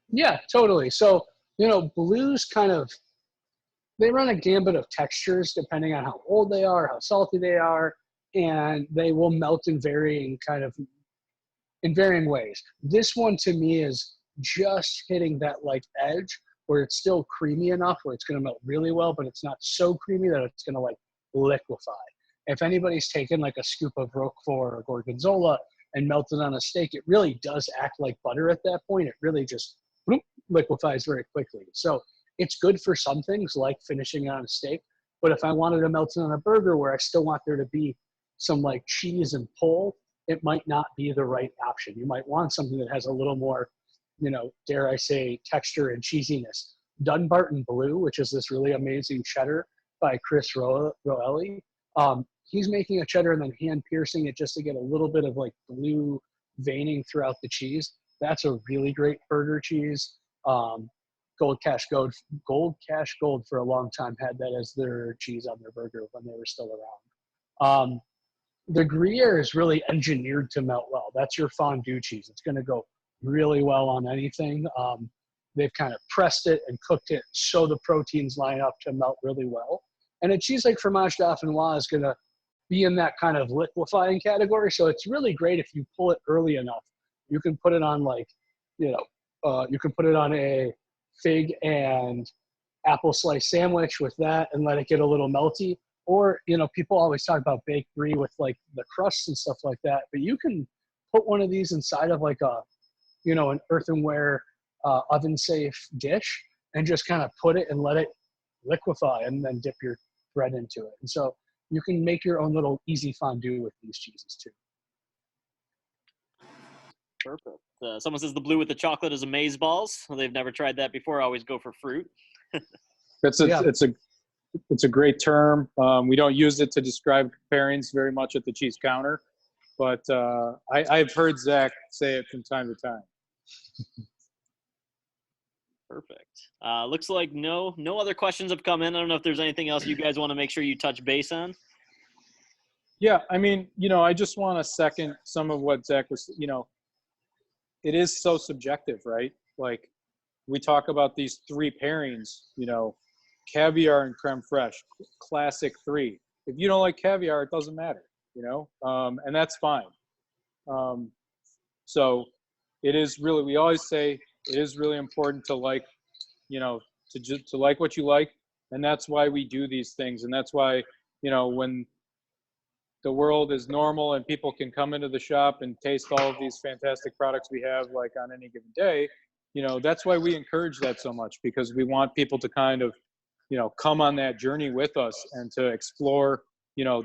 Yeah, totally. So, blues they run a gambit of textures depending on how old they are, how salty they are, and they will melt in varying ways. This one to me is just hitting that edge where it's still creamy enough where it's going to melt really well, but it's not so creamy that it's going to liquefy. If anybody's taken a scoop of Roquefort or Gorgonzola and melted on a steak, it really does act like butter at that point. It really just liquefies very quickly. So it's good for some things like finishing it on a steak. But if I wanted to melt it on a burger where I still want there to be some cheese and pull, it might not be the right option. You might want something that has a little more, dare I say, texture and cheesiness. Dunbarton Blue, which is this really amazing cheddar by Chris Roelli. He's making a cheddar and then hand piercing it just to get a little bit of blue veining throughout the cheese. That's a really great burger cheese. Gold Cash Gold for a long time had that as their cheese on their burger when they were still around. The Gruyere is really engineered to melt well. That's your fondue cheese. It's going to go really well on anything. They've kind of pressed it and cooked it so the proteins line up to melt really well. And a cheese like Fromage d'Affinois is going to be in that kind of liquefying category. So it's really great if you pull it early enough. You can put it on you can put it on a fig and apple slice sandwich with that and let it get a little melty. Or, people always talk about baked brie with the crusts and stuff like that. But you can put one of these inside of an earthenware oven safe dish and just kind of put it and let it liquefy and then dip your bread into it. And so you can make your own little easy fondue with these cheeses too. Perfect. Someone says the blue with the chocolate is amazeballs. Well, they've never tried that before. I always go for fruit. It's a great term. We don't use it to describe pairings very much at the cheese counter, but I've heard Zach say it from time to time. Perfect. Looks like no other questions have come in. I don't know if there's anything else you guys want to make sure you touch base on. Yeah, I mean, I just want to second some of what Zach was, it is so subjective, right? We talk about these three pairings, caviar and creme fraiche, classic three. If you don't like caviar, it doesn't matter, and that's fine. So it is really, we always say it is really important to to like what you like. And that's why we do these things. And that's why, when the world is normal and people can come into the shop and taste all of these fantastic products we have on any given day, that's why we encourage that so much, because we want people to kind of, come on that journey with us and to explore,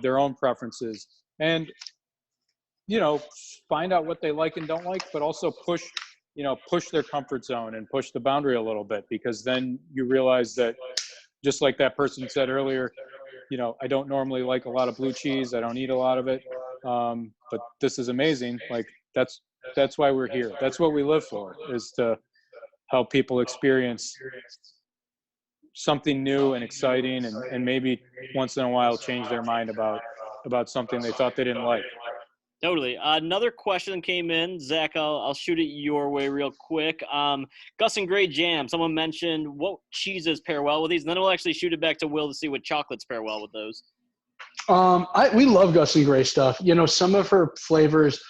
their own preferences and, find out what they like and don't like, but also push their comfort zone and push the boundary a little bit, because then you realize that, just like that person said earlier, I don't normally like a lot of blue cheese. I don't eat a lot of it. But this is amazing. Like that's why we're here. That's what we live for, is to help people experience something new and exciting, and maybe once in a while change their mind about something they thought they didn't like. Totally. Another question came in, Zach. I'll shoot it your way real quick. Gus and Gray jam. Someone mentioned what cheeses pair well with these, and then we'll actually shoot it back to Will to see what chocolates pair well with those. We love Gus and Gray stuff. Some of her flavors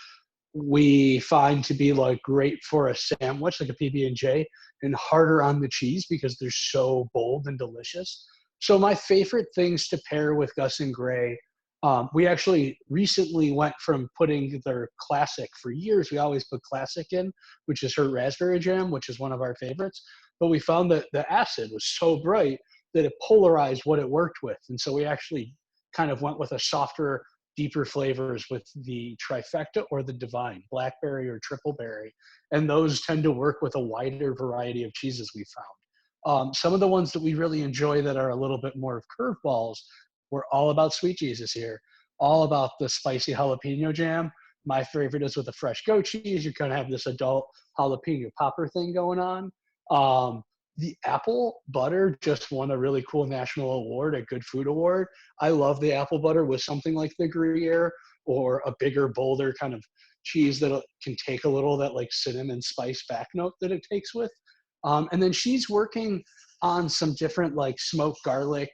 we find to be like great for a sandwich, like a PB&J, and harder on the cheese because they're so bold and delicious. So my favorite things to pair with Gus and Gray, we actually recently went from putting their classic. For years we always put classic in, which is her raspberry jam, which is one of our favorites. But we found that the acid was so bright that it polarized what it worked with. And so we actually kind of went with a softer, deeper flavors with the trifecta or the divine, blackberry or triple berry. And those tend to work with a wider variety of cheeses we found. Some of the ones that we really enjoy that are a little bit more of curveballs, we're all about sweet cheeses here, all about the spicy jalapeno jam. My favorite is with the fresh goat cheese. You kind of have this adult jalapeno popper thing going on. The apple butter just won a really cool national award, a Good Food Award. I love the apple butter with something like the Gruyere or a bigger, bolder kind of cheese that can take a little of that like cinnamon spice back note that it takes with. And then she's working on some different like smoked garlic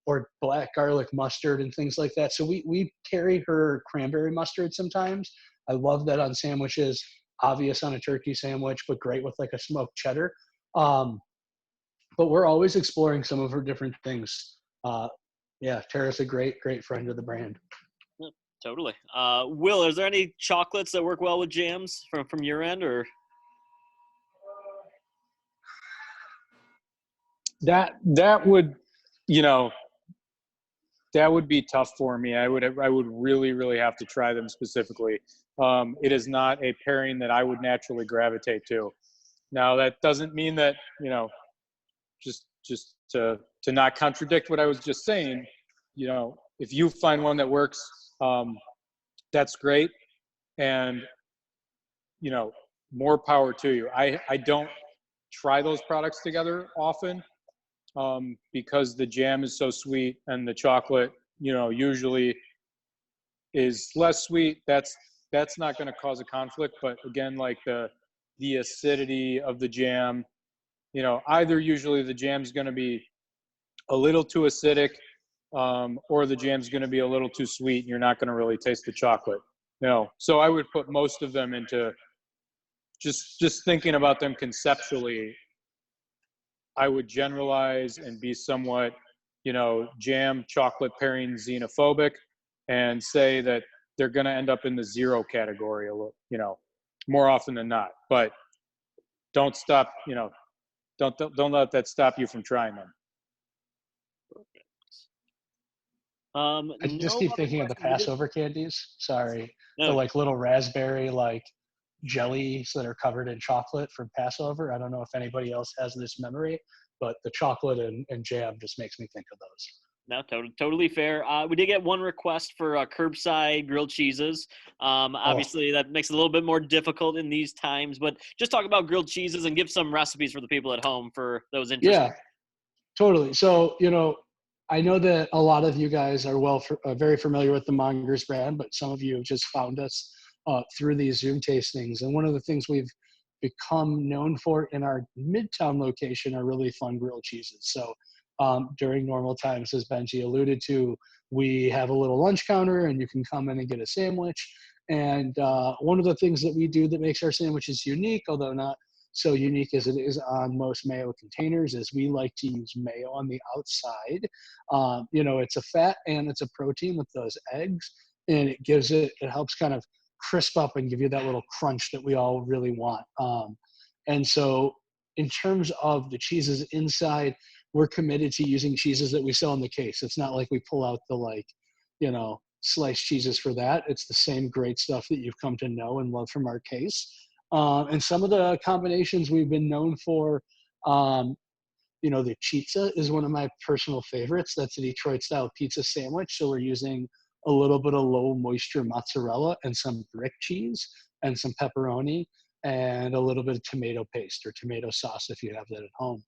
or black garlic mustard and things like that. So we carry her cranberry mustard sometimes. I love that on sandwiches, obvious on a turkey sandwich, but great with like a smoked cheddar. But we're always exploring some of her different things. Tara's a great friend of the brand. Yep, totally. Will, is there any chocolates that work well with jams from your end, or? That would, that would be tough for me. I would really have to try them specifically. It is not a pairing that I would naturally gravitate to. Now that doesn't mean that, just to not contradict what I was just saying, if you find one that works, that's great. And, more power to you. I don't try those products together often, because the jam is so sweet and the chocolate, usually is less sweet. That's not going to cause a conflict. But again, like the acidity of the jam, either usually the jam's going to be a little too acidic, or the jam's going to be a little too sweet and you're not going to really taste the chocolate. So I would put most of them into just thinking about them conceptually. I would generalize and be somewhat, jam chocolate pairing xenophobic, and say that they're going to end up in the zero category, more often than not. But don't stop, don't let that stop you from trying them. I just keep thinking of the Passover candies. Sorry. No. The like little raspberry like jellies that are covered in chocolate from Passover. I don't know if anybody else has this memory, but the chocolate and jam just makes me think of those. No, totally fair. We did get one request for curbside grilled cheeses. Obviously, that makes it a little bit more difficult in these times, but just talk about grilled cheeses and give some recipes for the people at home for those interested. Yeah, totally. So, I know that a lot of you guys are very familiar with the Mongers brand, but some of you just found us through these Zoom tastings. And one of the things we've become known for in our Midtown location are really fun grilled cheeses. So during normal times, as Benji alluded to, we have a little lunch counter and you can come in and get a sandwich. And one of the things that we do that makes our sandwiches unique, although not so unique as it is on most mayo containers, is we like to use mayo on the outside. It's a fat and it's a protein with those eggs, and it helps kind of crisp up and give you that little crunch that we all really want. And so in terms of the cheeses inside, we're committed to using cheeses that we sell in the case. It's not like we pull out the sliced cheeses for that. It's the same great stuff that you've come to know and love from our case. And some of the combinations we've been known for, the pizza is one of my personal favorites. That's a Detroit style pizza sandwich. So we're using a little bit of low moisture mozzarella and some brick cheese and some pepperoni and a little bit of tomato paste or tomato sauce if you have that at home.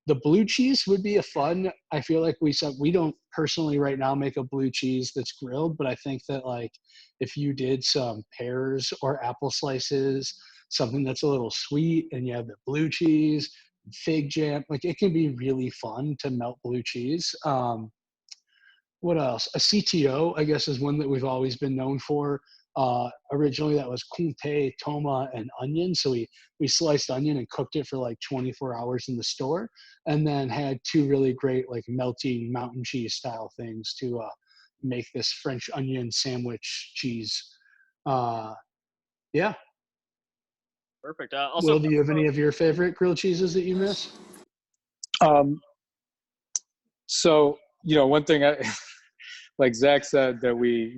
The blue cheese would be a fun. I feel like we don't personally right now make a blue cheese that's grilled, but I think that like if you did some pears or apple slices, something that's a little sweet, and you have the blue cheese, fig jam, like it can be really fun to melt blue cheese. What else? A CTO, I guess, is one that we've always been known for. Originally, that was kumpe, toma, and onion. So we sliced onion and cooked it for like 24 hours in the store, and then had two really great like melting mountain cheese style things to make this French onion sandwich cheese. Yeah. Perfect. Also, Will, do you have any of your favorite grilled cheeses that you miss? So, one thing like Zach said that we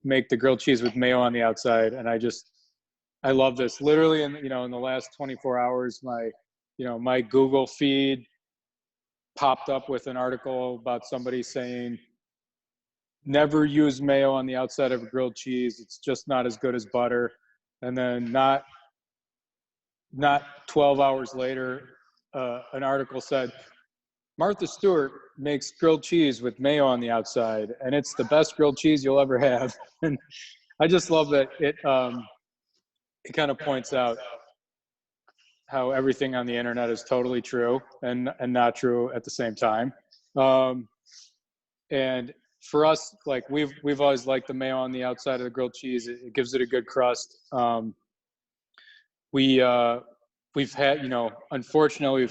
make the grilled cheese with mayo on the outside. And I love this. Literally in the last 24 hours, my Google feed popped up with an article about somebody saying, never use mayo on the outside of a grilled cheese. It's just not as good as butter. And then not 12 hours later, an article said, Martha Stewart makes grilled cheese with mayo on the outside, and it's the best grilled cheese you'll ever have. And I just love that it kind of points out how everything on the internet is totally true and not true at the same time. And for us, like we've always liked the mayo on the outside of the grilled cheese. It gives it a good crust. We've had, unfortunately,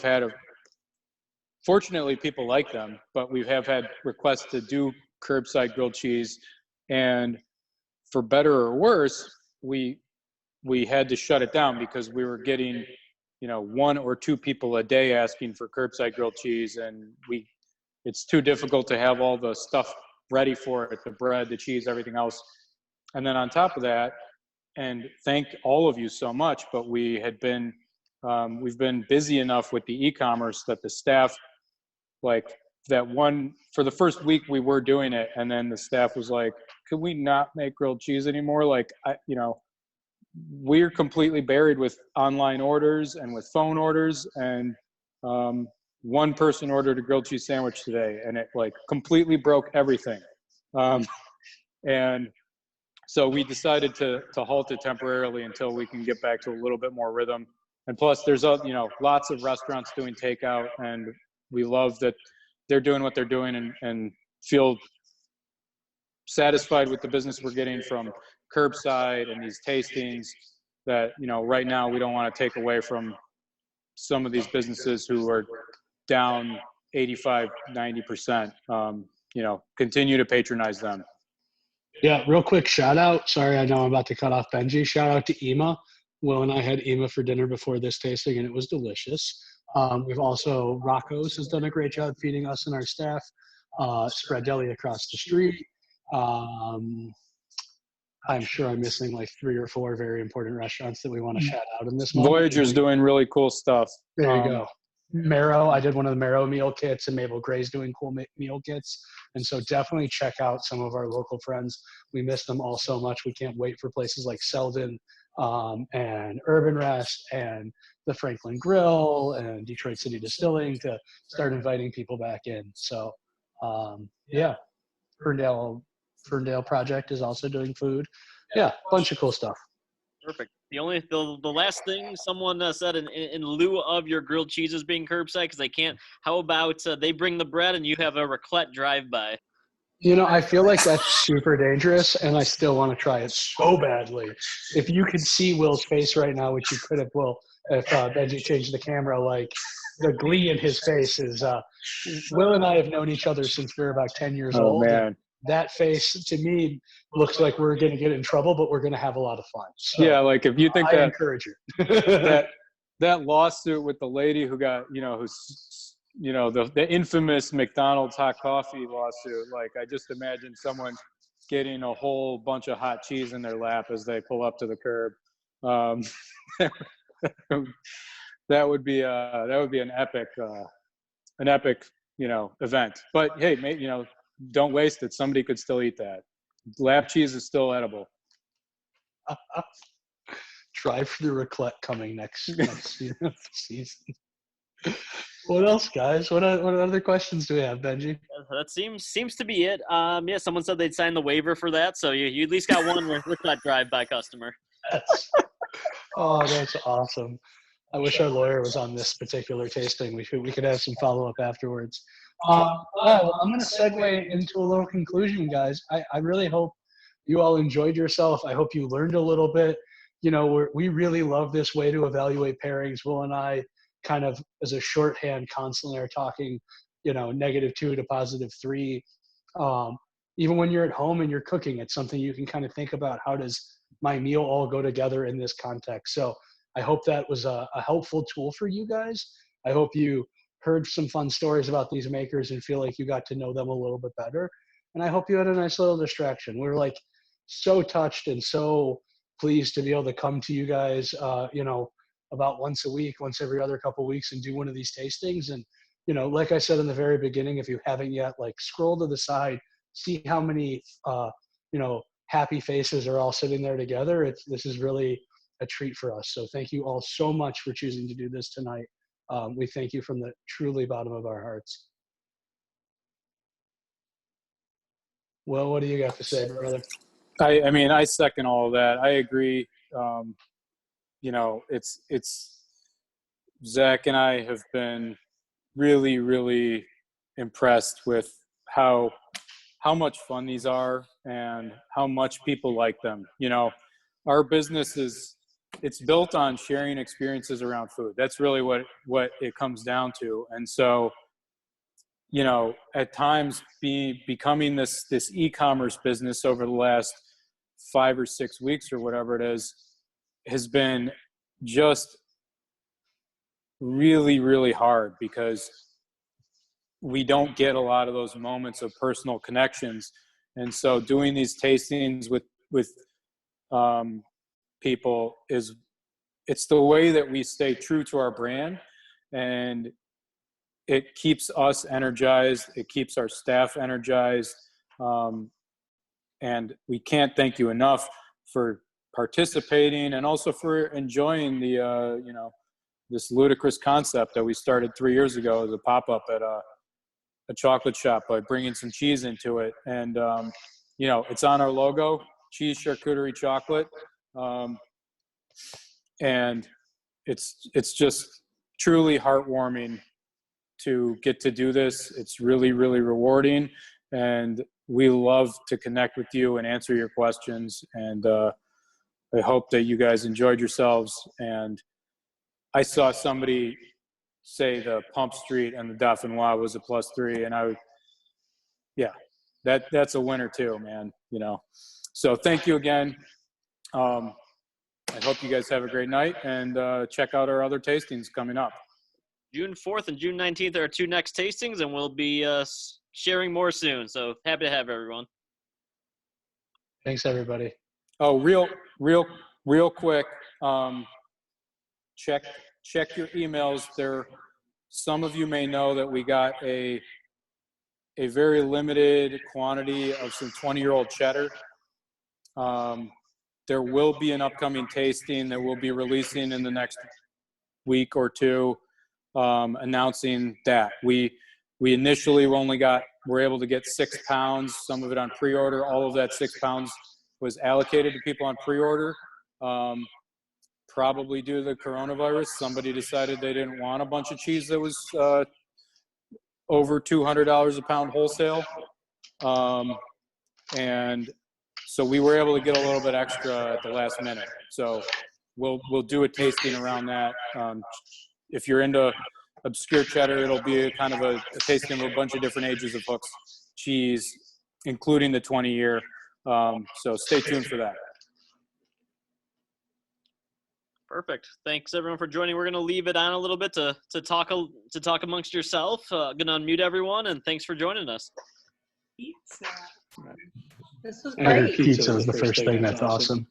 fortunately, people like them, but we have had requests to do curbside grilled cheese, and for better or worse, we had to shut it down because we were getting, one or two people a day asking for curbside grilled cheese, and it's too difficult to have all the stuff ready for it, the bread, the cheese, everything else. And then on top of that, and thank all of you so much, but we've been busy enough with the e-commerce that the staff, like for the first week we were doing it, and then the staff was like, could we not make grilled cheese anymore? Like, we're completely buried with online orders and with phone orders, and one person ordered a grilled cheese sandwich today, and it like completely broke everything. And so we decided to halt it temporarily until we can get back to a little bit more rhythm. And plus there's lots of restaurants doing takeout, and we love that they're doing what they're doing and feel satisfied with the business we're getting from curbside and these tastings that, right now we don't want to take away from some of these businesses who are down 85, 90%. Continue to patronize them. Yeah, real quick shout out. Sorry, I know I'm about to cut off Benji. Shout out to Ema. Will and I had Ema for dinner before this tasting, and it was delicious. We've also, Rocco's has done a great job feeding us and our staff. Spread Deli across the street. I'm sure I'm missing like 3 or 4 very important restaurants that we want to shout out in this moment. Voyager's doing really cool stuff. There you go. Marrow, I did one of the Marrow meal kits, and Mabel Gray's doing cool meal kits. And so definitely check out some of our local friends. We miss them all so much. We can't wait for places like Selden and Urban Rest and the Franklin Grill and Detroit City Distilling to start inviting people back in. So yeah, Ferndale Project is also doing food. Yeah, bunch of cool stuff. Perfect. The last thing someone said in lieu of your grilled cheeses being curbside, because they can't, how about they bring the bread and you have a raclette drive-by? I feel like that's super dangerous, and I still want to try it so badly. If you could see Will's face right now, which you could have, Will, if Benji changed the camera, like the glee in his face is, Will and I have known each other since we were about 10 years old. Oh, man. That face to me looks like we're going to get in trouble, but we're going to have a lot of fun. So, yeah, like if you think I encourage you. that lawsuit with the lady who got, the infamous McDonald's hot coffee lawsuit, like I just imagine someone getting a whole bunch of hot cheese in their lap as they pull up to the curb. that would be an epic event. But hey, don't waste it. Somebody could still eat that. Lap cheese is still edible. Drive-through raclette coming next season. What else, guys? What other questions do we have, Benji? That seems to be it. Yeah, someone said they'd sign the waiver for that, so you at least got one raclette drive-by customer. That's awesome. I wish our lawyer was on this particular tasting. We could have some follow-up afterwards. Well, I'm going to segue into a little conclusion, guys. I really hope you all enjoyed yourself. I hope you learned a little bit. We really love this way to evaluate pairings. Will and I kind of as a shorthand constantly are talking, -2 to +3. Even when you're at home and you're cooking, it's something you can kind of think about. How does my meal all go together in this context? So I hope that was a helpful tool for you guys. I hope you heard some fun stories about these makers and feel like you got to know them a little bit better. And I hope you had a nice little distraction. We're like so touched and so pleased to be able to come to you guys, about once a week, once every other couple of weeks, and do one of these tastings. And, like I said in the very beginning, if you haven't yet, scroll to the side, see how many, happy faces are all sitting there together. This is really a treat for us. So thank you all so much for choosing to do this tonight. We thank you from the truly bottom of our hearts. Well, what do you got to say, brother? I second all of that. I agree. It's Zach and I have been really, really impressed with how much fun these are and how much people like them. Our business it's built on sharing experiences around food. That's really what it comes down to. And so, at times becoming this e-commerce business over the last 5 or 6 weeks or whatever it is, has been just really, really hard because we don't get a lot of those moments of personal connections. And so doing these tastings with people it's the way that we stay true to our brand, and it keeps us energized. It keeps our staff energized. And we can't thank you enough for participating and also for enjoying the, this ludicrous concept that we started 3 years ago as a pop-up at a chocolate shop by bringing some cheese into it. And, it's on our logo, cheese, charcuterie, chocolate. And it's just truly heartwarming to get to do this. It's really, really rewarding. And we love to connect with you and answer your questions. And I hope that you guys enjoyed yourselves. And I saw somebody say the Pump Street and the Dauphinois was a +3. And that's a winner too, man. So thank you again. I hope you guys have a great night, and check out our other tastings coming up. June 4th and June 19th are our 2 next tastings, and we'll be sharing more soon. So happy to have everyone. Thanks, everybody. Oh, real quick. Check your emails. Some of you may know that we got a very limited quantity of some 20-year-old cheddar. There will be an upcoming tasting that we'll be releasing in the next week or two, announcing that. We initially were able to get 6 pounds, some of it on pre-order. All of that 6 pounds was allocated to people on pre-order. Probably due to the coronavirus, somebody decided they didn't want a bunch of cheese that was over $200 a pound wholesale. And so we were able to get a little bit extra at the last minute. So we'll do a tasting around that. If you're into obscure cheddar, it'll be a kind of a tasting of a bunch of different ages of Hook's cheese, including the 20-year. So stay tuned for that. Perfect. Thanks everyone for joining. We're going to leave it on a little bit to talk amongst yourself. Going to unmute everyone, and thanks for joining us. Pizza. This was I heard great. pizza was the first thing. That's awesome.